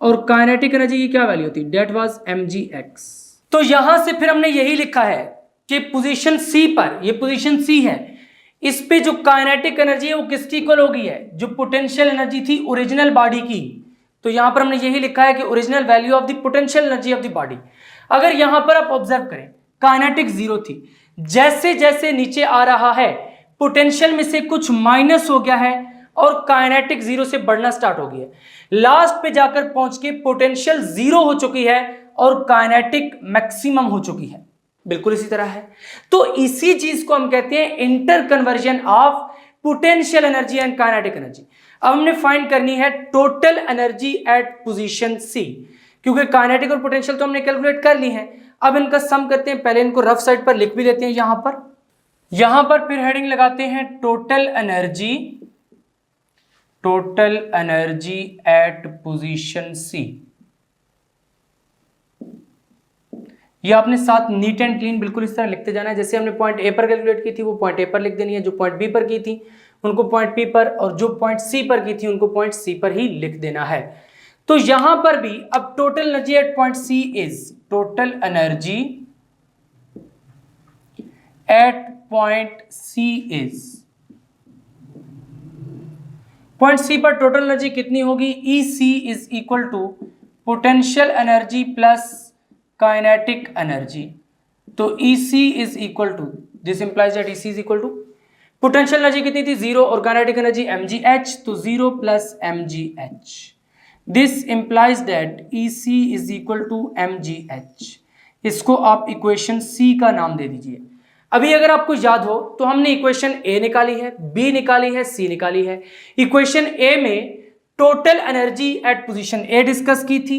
और काइनेटिक एनर्जी की क्या वैल्यू थी, डेट वाज mgx। तो यहां से फिर हमने यही लिखा है कि पोजीशन C पर, ये पोजीशन C है, इस पे जो काइनेटिक एनर्जी है वो किसकी इक्वल हो गई है, जो पोटेंशियल एनर्जी थी ओरिजिनल बॉडी की। तो यहां पर हमने यही लिखा है कि original value of the potential energy of the body. अगर यहां पर आप ऑब्जर्व करें, काइनेटिक 0 थी, जैसे जैसे नीचे आ रहा है पोटेंशियल में से कुछ माइनस हो गया है और काइनेटिक 0 से बढ़ना स्टार्ट हो गया है, लास्ट पे जाकर पहुंच के पोटेंशियल 0 हो चुकी है और काइनेटिक मैक्सिमम हो चुकी है। बिल्कुल इसी तरह है, तो इसी चीज को हम कहते हैं inter conversion of potential energy and kinetic energy. अब हमने फाइंड करनी है total energy at position C, क्योंकि काइनेटिक और पोटेंशियल तो हमने कैलकुलेट कर ली है। अब इनका सम करते हैं, पहले इनको रफ साइड पर लिख भी लेते हैं यहां पर फिर हेडिंग लगाते हैं total energy at position C। ये आपने साथ नीट एंड क्लीन बिल्कुल इस तरह लिखते जाना है, जैसे हमने पॉइंट A पर कैलकुलेट की थी वो पॉइंट A पर लिख देनी है, जो पॉइंट B पर की थी उनको पॉइंट P पर, और जो पॉइंट C पर की थी उनको पॉइंट C पर ही लिख देना है। तो यहां पर भी अब total energy at point C is, total energy at point C is, point C पर टोटल एनर्जी कितनी होगी, E C is equal to potential energy plus kinetic energy. तो E C is equal to, this implies that E C is equal to potential energy कितनी थी 0 और kinetic energy mgh, तो 0 plus mgh। This implies that E C is equal to mgh। इसको आप equation सी का नाम दे दीजिए। अभी अगर आपको याद हो तो हमने इक्वेशन ए निकाली है, बी निकाली है, सी निकाली है। इक्वेशन ए में total energy at position A discuss की थी,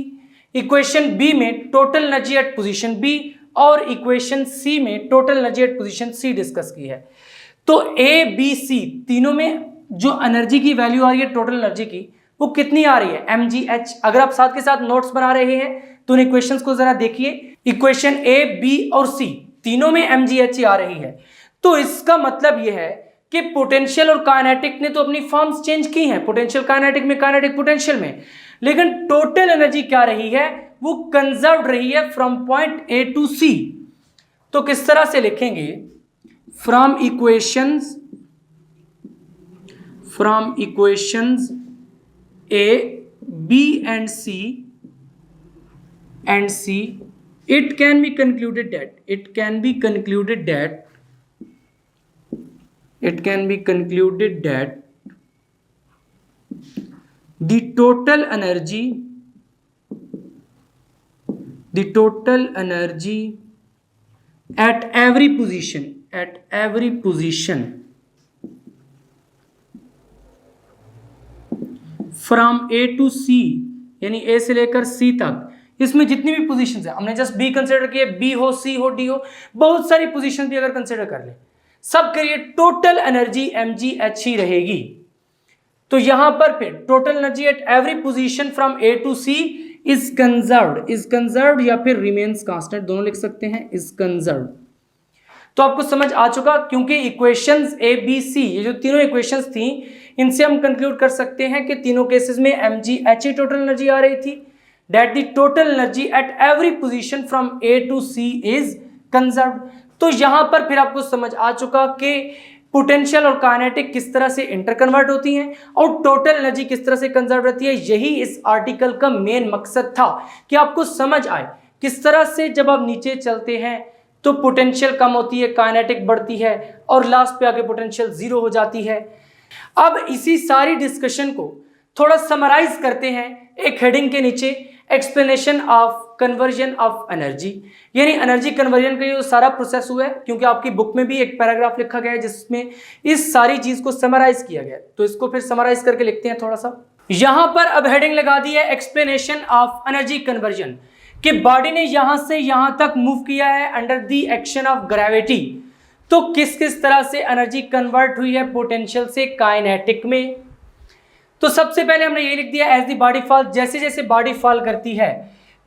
इक्वेशन बी में total energy at position B, और इक्वेशन सी में total energy at position C discuss की है। तो ए बी सी तीनों में जो एनर्जी की वैल्यू आ रही है टोटल एनर्जी की, वो कितनी आ रही है mgh। अगर आप साथ के साथ नोट्स बना रहे हैं तो उन इक्वेशंस को जरा देखिए, इक्वेशन ए बी और सी तीनों में mgh ही आ रही है। तो इसका मतलब यह है कि पोटेंशियल और काइनेटिक ने तो अपनी फॉर्म्स चेंज की हैं, पोटेंशियल काइनेटिक में, काइनेटिक पोटेंशियल में, लेकिन टोटल एनर्जी क्या रही है, वो कंजर्व्ड रही है from point A to C. तो किस तरह से लिखेंगे, from equations A B and C it can be concluded that the total energy at every position from A to C, यानी A से लेकर C तक, इसमें जितनी भी पोजीशंस है, हमने जस्ट बी कंसीडर किए, बी हो, सी हो, डी हो, बहुत सारी पोजीशन भी अगर कंसीडर कर ले, सब करिए, टोटल एनर्जी mgh ही रहेगी। तो यहां पर फिर total energy at every position from A to C is conserved या फिर रिमेन्स कांस्टेंट, दोनों लिख सकते हैं, इज कंजर्व्ड। तो आपको समझ आ चुका, क्योंकि इक्वेशंस ए बी सी, ये जो तीनों इक्वेशंस थी, इनसे हम कंक्लूड कर सकते हैं कि तीनों केसेस में mgh ही टोटल एनर्जी आ रही थी, that the total energy at every position from A to C is conserved। तो यहां पर फिर आपको समझ आ चुका कि पोटेंशियल और काइनेटिक किस तरह से इंटरकन्वर्ट होती हैं और टोटल एनर्जी किस तरह से कंजर्व रहती है। यही इस आर्टिकल का मेन मकसद था कि आपको समझ आए किस तरह से जब आप नीचे चलते हैं तो पोटेंशियल कम होती है, काइनेटिक बढ़ती है और लास्ट पे आके पोटेंशियल जीरो हो जाती है। अब इसी सारी डिस्कशन को थोड़ा समराइज करते हैं एक हेडिंग के नीचे, explanation of conversion of energy, यानी एनर्जी कन्वर्जन का जो सारा प्रोसेस हुआ है, क्योंकि आपकी बुक में भी एक पैराग्राफ लिखा गया है जिसमें इस सारी चीज को समराइज किया गया है, तो इसको फिर समराइज करके लिखते हैं थोड़ा सा। यहां पर अब हेडिंग लगा दी है एक्सप्लेनेशन ऑफ एनर्जी कन्वर्जन, कि बॉडी ने यहां से यहां तक मूव किया है under the action of gravity, तो किस किस तरह से एनर्जी कन्वर्ट हुई है पोटेंशियल से काइनेटिक में। तो सबसे पहले हमने ये लिख दिया एज द बॉडी फॉल, जैसे जैसे बॉडी फॉल करती है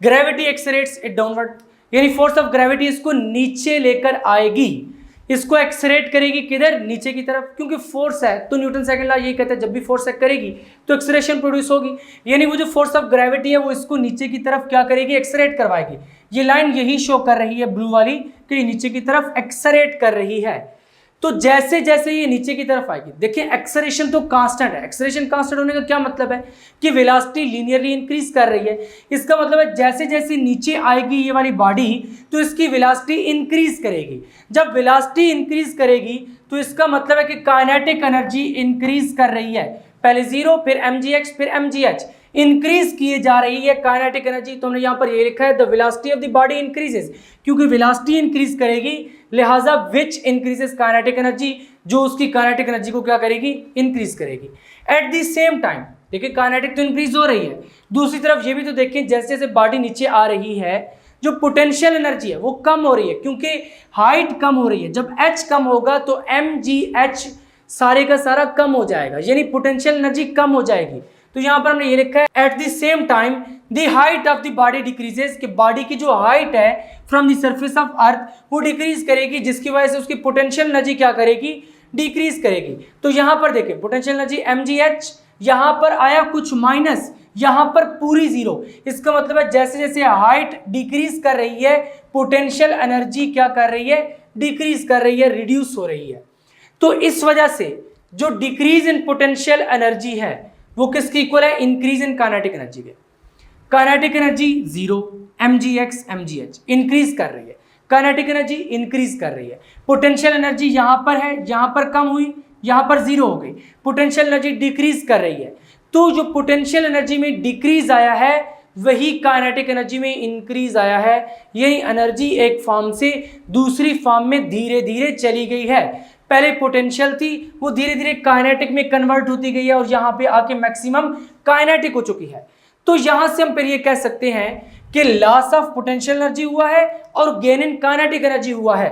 ग्रेविटी एक्सरेट्स इट डाउनवर्ड, यानी फोर्स ऑफ ग्रेविटी इसको नीचे लेकर आएगी, इसको एक्सरेट करेगी किधर, नीचे की तरफ, क्योंकि फोर्स है तो न्यूटन सेकंड लॉ यही कहता है जब भी फोर्स एक्ट करेगी तो एक्सरेशन प्रोड्यूस होगी, यानी वो जो फोर्स ऑफ ग्रेविटी है वो इसको नीचे की तरफ क्या करेगी, एक्सरेट करवाएगी। ये लाइन यही शो कर रही है ब्लू वाली कि नीचे की तरफ एक्सरेट कर रही है। तो जैसे जैसे ये नीचे की तरफ आएगी, देखिए एक्सेलरेशन तो कांस्टेंट है, एक्सेलरेशन कांस्टेंट होने का क्या मतलब है कि वेलोसिटी लीनियरली इंक्रीज कर रही है, इसका मतलब है जैसे जैसे नीचे आएगी ये वाली बॉडी तो इसकी वेलोसिटी इंक्रीज करेगी, जब वेलोसिटी इंक्रीज करेगी तो इसका मतलब है कि काइनेटिक एनर्जी इंक्रीज कर रही है, पहले जीरो फिर mgh फिर mgh इंक्रीज किए जा रही है काइनेटिक एनर्जी। तो हमने यहाँ पर ये लिखा है the velocity of the body increases, क्योंकि वेलोसिटी इंक्रीज करेगी लिहाजा विच इंक्रीजेस काइनेटिक एनर्जी, जो उसकी काइनेटिक एनर्जी को क्या करेगी, इंक्रीज करेगी। एट द सेम टाइम देखिए काइनेटिक तो इंक्रीज हो रही है, दूसरी तरफ ये भी तो देखें जैसे जैसे बॉडी नीचे आ रही है जो पोटेंशियल एनर्जी है वो कम हो रही है, क्योंकि हाइट कम हो रही है, जब h कम होगा तो mgh सारे का सारा कम हो जाएगा, यानी पोटेंशियल एनर्जी कम हो जाएगी। तो यहां पर हमने ये लिखा है at the same time the height of the body decreases, कि बॉडी की जो हाइट है फ्रॉम द सरफेस ऑफ अर्थ वो डिक्रीज करेगी, जिसकी वजह से उसकी पोटेंशियल एनर्जी क्या करेगी, डिक्रीज करेगी। तो यहां पर देखिए पोटेंशियल एनर्जी mgh, यहां पर आया कुछ माइनस, यहां पर पूरी जीरो। इसका मतलब है जैसे जैसे हाइट डिक्रीज कर रही है, पोटेंशियल एनर्जी क्या कर रही है, डिक्रीज कर रही है, रिड्यूस हो रही है। तो इस वजह से जो डिक्रीज इन पोटेंशियल एनर्जी है वो किसके इक्वल है, इंक्रीज इन काइनेटिक एनर्जी के। Kinetic energy zero, mgx mgh increase कर रही है, काइनेटिक एनर्जी इंक्रीज कर रही है। पोटेंशियल एनर्जी यहां पर है, यहां पर कम हुई, यहां पर जीरो हो गई, पोटेंशियल एनर्जी डिक्रीज कर रही है। तो जो पोटेंशियल एनर्जी में डिक्रीज आया है वही काइनेटिक एनर्जी में इंक्रीज आया है। यही एनर्जी एक फॉर्म से दूसरी फॉर्म में धीरे धीरे चली गई है। पहले पोटेंशियल थी, वो धीरे धीरे काइनेटिक में कन्वर्ट होती गई है और यहां पे आके मैक्सिमम काइनेटिक हो चुकी है। तो यहां से हम फिर ये कह सकते हैं कि लॉस ऑफ पोटेंशियल एनर्जी हुआ है और गेन इन काइनेटिक एनर्जी हुआ है।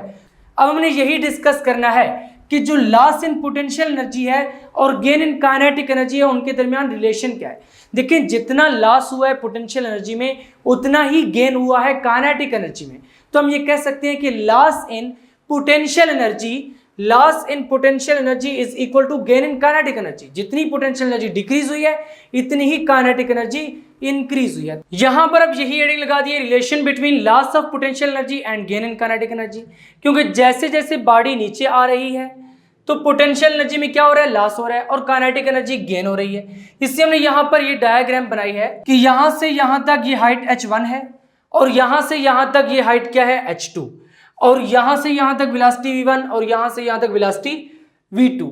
अब हमने यही डिस्कस करना है कि जो लॉस इन पोटेंशियल एनर्जी है और गेन इन काइनेटिक एनर्जी है उनके दरमियान रिलेशन क्या है। देखिए जितना लॉस हुआ है पोटेंशियल एनर्जी में उतना ही गेन हुआ है काइनेटिक एनर्जी में। तो हम ये कह सकते हैं कि loss in potential energy is equal to gain in kinetic energy. जितनी पोटेंशियल एनर्जी डिक्रीज हुई है इतनी ही काइनेटिक एनर्जी इंक्रीज हुई है। यहां पर अब यही हेडिंग लगा दिए, relation between loss of potential energy and gain in kinetic energy. क्योंकि जैसे जैसे बॉडी नीचे आ रही है तो पोटेंशियल एनर्जी में क्या हो रहा है, लॉस हो रहा है, और काइनेटिक एनर्जी गेन हो रही है। इससे हमने यहां पर ये डायग्राम बनाई है कि यहां से यहां तक ये हाइट h1 है और यहां से यहां तक ये हाइट क्या है, h2, और यहां से यहां तक वेलोसिटी v1 और यहां से यहां तक वेलोसिटी v2।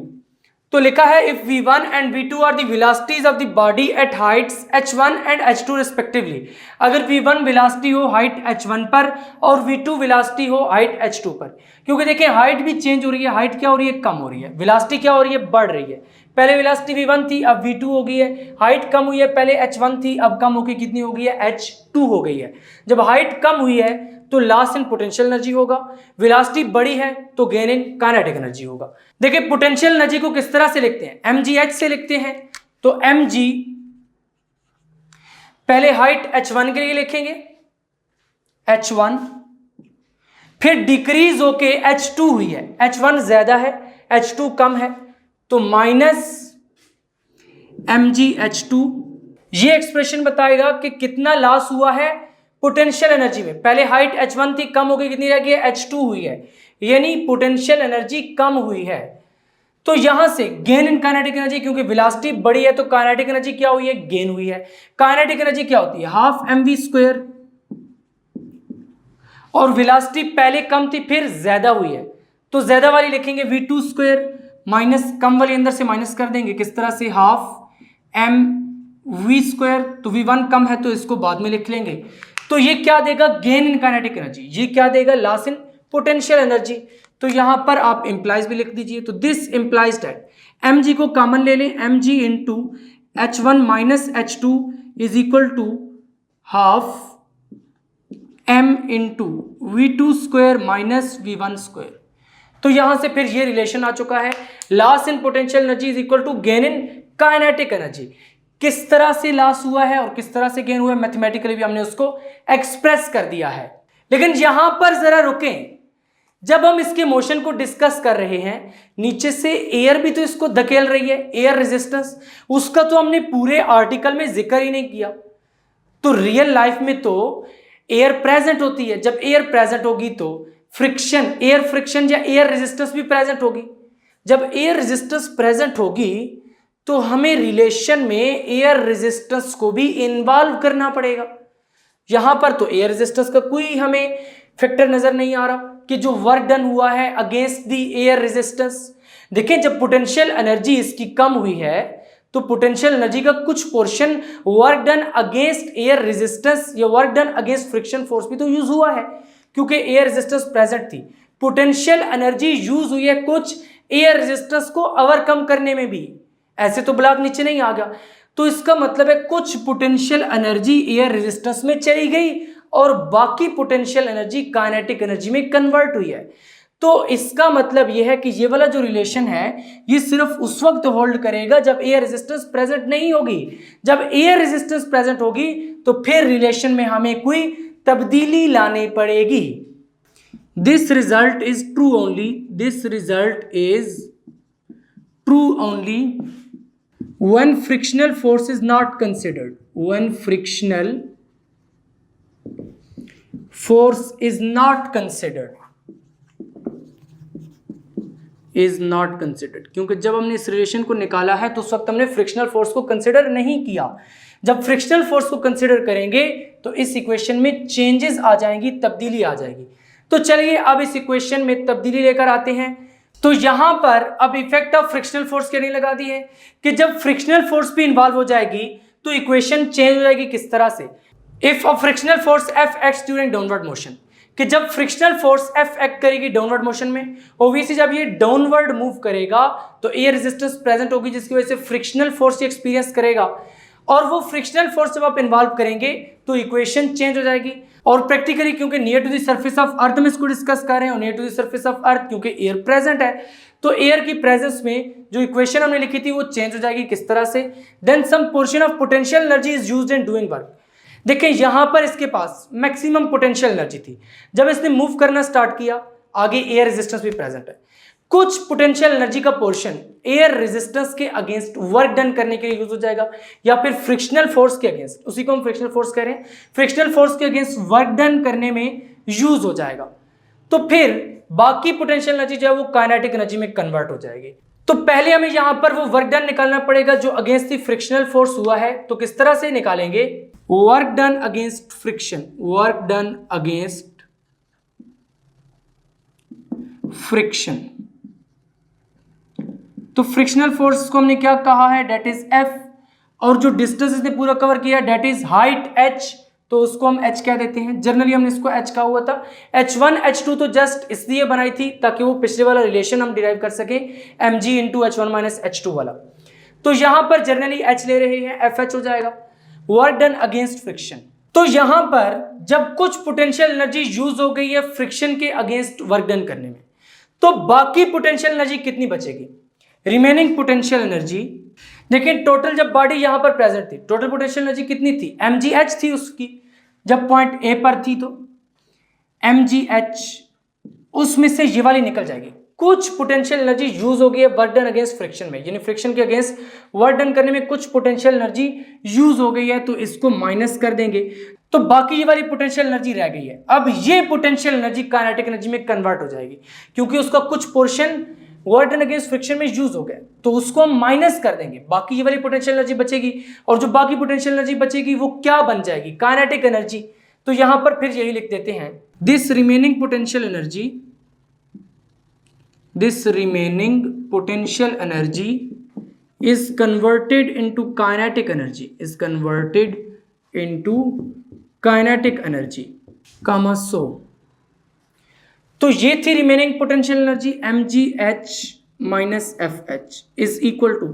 तो लिखा है if v1 and v2 are the velocities of the body at heights h1 and h2 respectively. अगर v1 वेलोसिटी हो हाइट h1 पर और v2 वेलोसिटी हो हाइट h2 पर। क्योंकि देखिए हाइट भी चेंज हो रही है, हाइट क्या हो रही है, कम हो रही है, वेलोसिटी क्या हो रही है, बढ़ रही है। पहले वेलोसिटी v1 थी अब v2 हो गई है, हाइट कम हुई है, पहले h1 थी अब कम होकर कितनी हो गई है, h2 हो गई है। जब हाइट कम हुई है तो लॉस इन पोटेंशियल एनर्जी होगा, वेलोसिटी बढ़ी है तो गेन इन काइनेटिक एनर्जी होगा। देखिए पोटेंशियल एनर्जी को किस तरह से लिखते हैं, mgh से लिखते हैं। तो mg पहले हाइट h1 के लिए लिखेंगे h1, फिर डिक्रीज होके h2 हुई है, h1 ज्यादा है h2 कम है तो माइनस mgh2। ये एक्सप्रेशन बताएगा कि कितना लॉस हुआ है पोटेंशियल एनर्जी में। पहले हाइट h1 थी, कम हो गई, कितनी रह गई है, h2 हुई है, यानी पोटेंशियल एनर्जी कम हुई है। तो यहां से गेन इन काइनेटिक एनर्जी, क्योंकि वेलोसिटी बढ़ी है तो काइनेटिक एनर्जी क्या हुई है, गेन हुई है। काइनेटिक एनर्जी क्या होती है, हाफ mv², और वेलोसिटी पहले कम थी फिर ज्यादा हुई है तो ज्यादा वाली लिखेंगे v2² माइनस कम वाली अंदर से माइनस कर देंगे, किस तरह से, हाफ mv²। तो v1 कम है तो इसको बाद में लिख लेंगे। तो ये क्या देगा, गेन इन काइनेटिक एनर्जी, ये क्या देगा, लॉस इन पोटेंशियल एनर्जी। तो यहां पर आप इंप्लाइज भी लिख दीजिए। तो दिस इंप्लाइज दैट mg को कॉमन ले लें, mg into h1 minus h2 is equal to half m into v2² minus v1²। तो यहां से फिर ये रिलेशन आ चुका है, loss in potential energy is equal to gain in kinetic energy. किस तरह से लॉस हुआ है और किस तरह से गेन हुआ है, मैथमेटिकली भी हमने उसको एक्सप्रेस कर दिया है। लेकिन यहां पर जरा रुकें, जब हम इसके मोशन को डिस्कस कर रहे हैं नीचे से एयर भी तो इसको धकेल रही है, एयर रेजिस्टेंस, उसका तो हमने पूरे आर्टिकल में जिक्र ही नहीं किया। तो रियल लाइफ में तो एयर प्रेजेंट होती है, जब एयर प्रेजेंट होगी तो फ्रिक्शन, एयर फ्रिक्शन या एयर रेजिस्टेंस भी प्रेजेंट होगी। जब एयर रेजिस्टेंस प्रेजेंट होगी तो हमें रिलेशन में एयर रेजिस्टेंस को भी इन्वॉल्व करना पड़ेगा। यहां पर तो एयर रेजिस्टेंस का कोई हमें फैक्टर नजर नहीं आ रहा कि जो वर्क डन हुआ है अगेंस्ट द एयर रेजिस्टेंस। देखिए जब पोटेंशियल एनर्जी इसकी कम हुई है तो पोटेंशियल एनर्जी का कुछ portion work done against air resistance या work done against friction force भी तो यूज हुआ है, क्योंकि एयर रेजिस्टेंस प्रेजेंट थी। पोटेंशियल एनर्जी यूज हुई है कुछ एयर रेजिस्टेंस को ओवरकम करने में भी, ऐसे तो ब्लॉक नीचे नहीं आ गया। तो इसका मतलब है कुछ पोटेंशियल एनर्जी एयर रेजिस्टेंस में चली गई और बाकी पोटेंशियल एनर्जी काइनेटिक एनर्जी में कन्वर्ट हुई है। तो इसका मतलब यह है कि ये वाला जो रिलेशन है ये सिर्फ उस वक्त होल्ड करेगा जब एयर रेजिस्टेंस प्रेजेंट नहीं होगी। जब एयर रेजिस्टेंस प्रेजेंट होगी तो फिर रिलेशन में हमें कोई तब्दीली लानी पड़ेगी। This result is true only, this result is true only when frictional force is not considered, when frictional force is not considered, क्योंकि जब हमने इस रिलेशन को निकाला है तो उस वक्त हमने फ्रिक्शनल फोर्स को कंसिडर नहीं किया। जब फ्रिक्शनल फोर्स को कंसिडर करेंगे तो इस इक्वेशन में चेंजेस आ जाएंगी, तब्दीली आ जाएगी। तो चलिए अब इस इक्वेशन में तब्दीली लेकर आते हैं। तो यहां पर अब इफेक्ट ऑफ फ्रिक्शनल फोर्स क्या नहीं लगा दी है कि जब फ्रिक्शनल फोर्स भी इन्वॉल्व हो जाएगी तो इक्वेशन चेंज हो जाएगी। किस तरह से? If a frictional force F acts during downward motion, कि जब फ्रिक्शनल फोर्स एफ एक्ट करेगी डाउनवर्ड मोशन में, ऑब्वियसली जब ये डाउनवर्ड मूव करेगा तो एयर रेजिस्टेंस प्रेजेंट होगी जिसकी वजह से फ्रिक्शनल फोर्स एक्सपीरियंस करेगा, और वो फ्रिक्शनल फोर्स जब आप इन्वॉल्व करेंगे तो इक्वेशन चेंज हो जाएगी। और प्रैक्टिकली क्योंकि near to the surface of earth में इसको डिस्कस कर रहे हैं, और near to the surface of earth क्योंकि एयर प्रेजेंट है तो एयर की प्रेजेंस में जो इक्वेशन हमने लिखी थी वो चेंज हो जाएगी। किस तरह से? Then some portion of potential energy is used in doing work. देखें यहां पर इसके पास मैक्सिमम पोटेंशियल एनर्जी थी, जब इसने मूव करना स्टार्ट किया आगे एयर रेजिस्टेंस भी प्रेजेंट है, कुछ पोटेंशियल एनर्जी का पोर्शन एयर रेजिस्टेंस के अगेंस्ट वर्क डन करने के लिए यूज हो जाएगा, या फिर फ्रिक्शनल फोर्स के अगेंस्ट, उसी को हम फ्रिक्शनल फोर्स कह रहे हैं, फ्रिक्शनल फोर्स के अगेंस्ट वर्क डन करने में यूज हो जाएगा। तो फिर बाकी पोटेंशियल एनर्जी जो है वो काइनेटिक एनर्जी में कन्वर्ट हो जाएगी। तो पहले हमें यहां पर वो वर्क डन निकालना पड़ेगा जो अगेंस्ट द फ्रिक्शनल फोर्स हुआ है। तो किस तरह से निकालेंगे? Work done against friction, work done against friction. तो फ्रिक्शनल फोर्स को हमने क्या कहा है? डेट इज एफ, और जो डिस्टेंस इसने पूरा कवर किया डेट इज हाइट एच, तो उसको हम एच कह देते हैं। जनरली हमने इसको एच कहा हुआ था। H1 H2 तो जस्ट इसलिए बनाई थी ताकि वो पिछले वाला रिलेशन हम डिराइव कर सके, mg into H1 minus H2 वाला। तो यहां पर जनरली एच ले रहे हैं, एफ एच हो जाएगा। वर्क डन अगेंस्ट फ्रिक्शन, तो यहां पर जब कुछ पोटेंशियल एनर्जी यूज हो गई है फ्रिक्शन के अगेंस्ट वर्क डन करने में, तो बाकी पोटेंशियल एनर्जी कितनी बचेगी? रिमेनिंग पोटेंशियल एनर्जी, देखिए टोटल जब बॉडी यहां पर प्रेजेंट थी टोटल पोटेंशियल एनर्जी कितनी थी? mgh थी उसकी, जब पॉइंट ए पर थी तो mgh, उसमें से ये वाली निकल जाएगी। कुछ पोटेंशियल एनर्जी यूज हो गई है वर्क डन अगेंस्ट फ्रिक्शन में, यानी फ्रिक्शन के अगेंस्ट वर्क डन करने में कुछ पोटेंशियल एनर्जी यूज हो गई है, तो इसको माइनस कर देंगे तो बाकी ये वाली पोटेंशियल एनर्जी रह गई है। अब ये पोटेंशियल एनर्जी काइनेटिक एनर्जी में कन्वर्ट हो जाएगी क्योंकि उसका कुछ portion work done against friction में यूज हो गया, तो उसको हम माइनस कर देंगे, बाकी ये वाली पोटेंशियल एनर्जी बचेगी, और जो बाकी पोटेंशियल एनर्जी बचेगी वो क्या बन जाएगी? Kinetic energy. तो यहां पर फिर यही लिख देते हैं, this remaining potential energy is converted into kinetic energy, comma so। तो ये थी remaining potential energy mgh minus fh is equal to,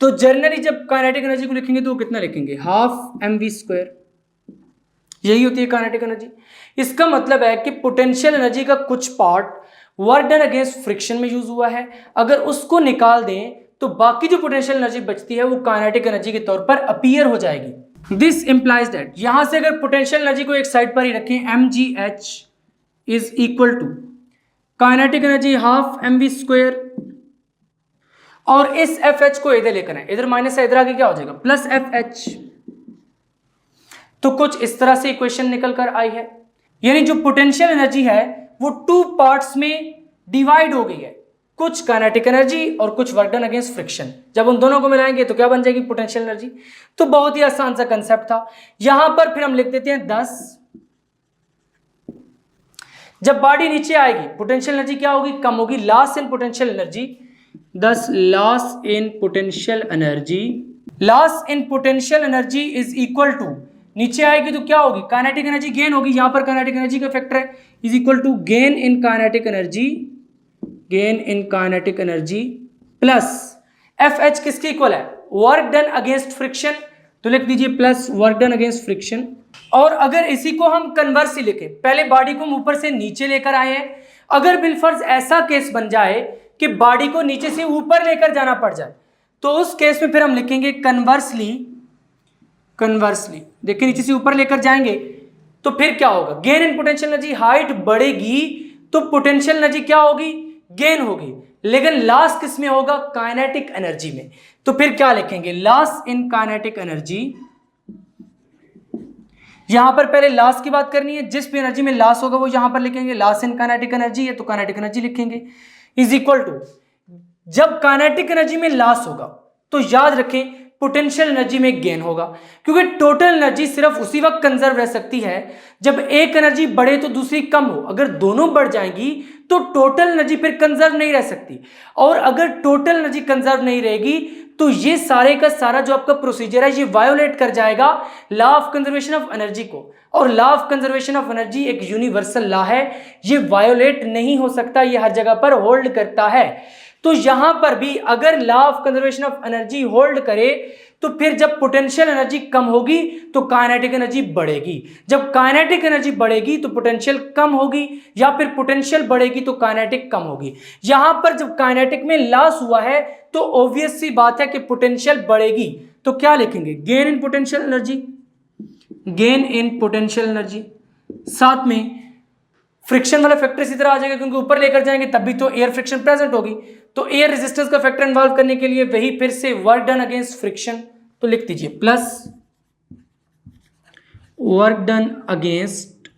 तो जनरली जब काइनेटिक एनर्जी को लिखेंगे तो वो कितना लिखेंगे? हाफ mv स्क्वायर, यही होती है काइनेटिक एनर्जी। इसका मतलब है कि पोटेंशियल एनर्जी का कुछ part work done against friction में यूज हुआ है, अगर उसको निकाल दें तो बाकी जो पोटेंशियल एनर्जी बचती है वो काइनेटिक एनर्जी के तौर पर अपीयर हो जाएगी। दिस इंप्लाइज दैट, यहां से अगर पोटेंशियल एनर्जी को एक साइड पर ही रखें, mgh is equal to kinetic energy half mv square, और इस fh को इधर लेकर आए, इधर माइनस है, इधर आगे क्या हो जाएगा? Plus fh। तो कुछ इस तरह से इक्वेशन निकल कर आई है, यानी जो पोटेंशियल एनर्जी है वो टू पार्ट्स में डिवाइड हो गई है, कुछ काइनेटिक एनर्जी और कुछ वर्क डन अगेंस्ट फ्रिक्शन। जब उन दोनों को मिलाएंगे तो क्या बन जाएगी? Potential energy. तो बहुत ही आसान सा कंसेप्ट था। यहां पर फिर हम लिख देते हैं 10। जब बॉडी नीचे आएगी पोटेंशियल एनर्जी क्या होगी? कम होगी, loss in potential energy, 10 loss in potential energy is equal to, नीचे आएगी तो क्या होगी? काइनेटिक एनर्जी गेन होगी, यहां पर काइनेटिक एनर्जी का फैक्टर है, is equal to gain in kinetic energy plus FH किसके इक्वल है? वर्क डन अगेंस्ट फ्रिक्शन, तो लिख दीजिए plus work done against friction. और अगर इसी को हम कन्वर्सली लिखें, पहले बॉडी को हम ऊपर से नीचे लेकर आए हैं, अगर बिलफर्ज ऐसा केस बन जाए कि बॉडी को नीचे से ऊपर लेकर जाना पड़ जाए तो उस केस में फिर हम लिखेंगे कन्वर्सली। देखिए नीचे से ऊपर लेकर जाएंगे तो फिर क्या होगा? Gain in potential energy, height बढ़ेगी तो पोटेंशियल एनर्जी क्या होगी? गेन होगी। लेकिन लॉस किस में होगा? काइनेटिक एनर्जी में। तो फिर क्या लिखेंगे? Loss in kinetic energy. यहां पर पहले लॉस की बात करनी है, जिस भी एनर्जी में लॉस होगा वो यहां पर लिखेंगे लॉस इन काइनेटिक एनर्जी है, तो काइनेटिक एनर्जी लिखेंगे इज इक्वल टू, जब काइनेटिक एनर्जी में लॉस होगा तो याद रखें पोटेंशियल एनर्जी में गेन होगा, क्योंकि टोटल एनर्जी सिर्फ उसी वक्त कंजर्व रह सकती है जब एक एनर्जी बढ़े तो दूसरी कम हो। अगर दोनों बढ़ जाएंगी तो टोटल एनर्जी फिर कंजर्व नहीं रह सकती, और अगर टोटल एनर्जी कंजर्व नहीं रहेगी तो ये सारे का सारा जो आपका प्रोसीजर है ये वायोलेट कर जाएगा law of conservation of energy को। और law of conservation of energy एक यूनिवर्सल लॉ है, ये वायोलेट नहीं हो सकता, ये हर जगह पर होल्ड करता है। तो यहां पर भी अगर law of conservation of energy hold करे तो फिर जब पोटेंशियल एनर्जी कम होगी तो काइनेटिक एनर्जी बढ़ेगी, जब काइनेटिक एनर्जी बढ़ेगी तो पोटेंशियल कम होगी, या फिर पोटेंशियल बढ़ेगी तो काइनेटिक कम होगी। यहां पर जब काइनेटिक में लॉस हुआ है तो ऑब्वियस सी बात है कि पोटेंशियल बढ़ेगी, तो क्या लिखेंगे? Gain in potential energy, gain in potential energy. साथ में फ्रिक्शन वाला फैक्टर इसी तरह आ जाएगा, क्योंकि ऊपर लेकर जाएंगे तब भी तो एयर फ्रिक्शन प्रेजेंट होगी, तो एयर रेजिस्टेंस का फैक्टर इन्वॉल्व करने के लिए वही फिर से वर्क डन अगेंस्ट फ्रिक्शन, तो लिख दीजिए plus work done against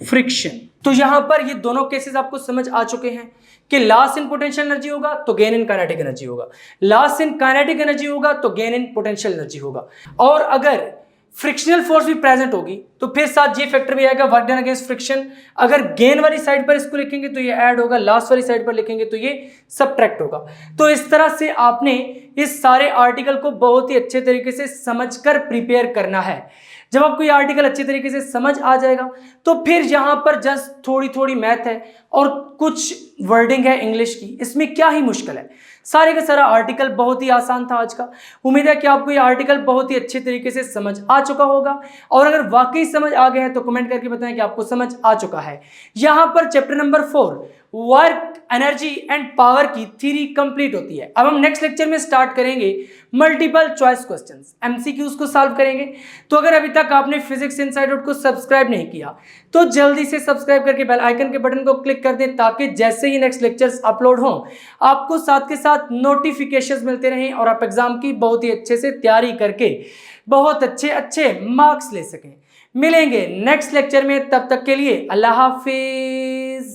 friction. तो यहां पर ये दोनों केसेस आपको समझ आ चुके हैं कि लॉस इन पोटेंशियल एनर्जी होगा तो गेन इन काइनेटिक एनर्जी होगा, लॉस इन काइनेटिक एनर्जी होगा तो गेन इन पोटेंशियल एनर्जी होगा, और अगर फ्रिक्शनल फोर्स भी प्रेजेंट होगी तो फिर साथ ये फैक्टर भी आएगा वर्क डन अगेंस्ट फ्रिक्शन। अगर गेन वाली साइड पर इसको लिखेंगे तो ये ऐड होगा, लॉस वाली साइड पर लिखेंगे तो ये सबट्रैक्ट होगा। तो इस तरह से आपने इस सारे आर्टिकल को बहुत ही अच्छे तरीके से समझकर प्रिपेयर करना है। जब आपको ये आर्टिकल अच्छे तरीके से समझ आ जाएगा तो फिर यहां पर जस्ट थोड़ी थोड़ी मैथ है और कुछ वर्डिंग है इंग्लिश की, इसमें क्या ही मुश्किल है। सारे का सारा आर्टिकल बहुत ही आसान था आज का। उम्मीद है कि आपको ये आर्टिकल बहुत ही अच्छे तरीके से समझ आ चुका होगा, और अगर वाकई समझ आ गया है तो कमेंट करके बताएं कि आपको समझ आ चुका है। यहां पर chapter number 4 work, energy and power की थ्योरी कंप्लीट होती है। अब हम नेक्स्ट लेक्चर में स्टार्ट करेंगे मल्टीपल चॉइस क्वेश्चंस, एमसीक्यूज को सॉल्व करेंगे। तो अगर अभी तक आपने फिजिक्स इनसाइड आउट को सब्सक्राइब नहीं किया तो जल्दी से सब्सक्राइब करके बेल आइकन के बटन को क्लिक कर दें, ताकि जैसे ही नेक्स्ट लेक्चर्स अपलोड हों आपको साथ के साथ नोटिफिकेशंस मिलते रहें और आप एग्जाम की बहुत ही अच्छे से तैयारी करके बहुत अच्छे मार्क्स ले सकें। मिलेंगे नेक्स्ट लेक्चर में, तब तक के लिए अल्लाह हाफिज।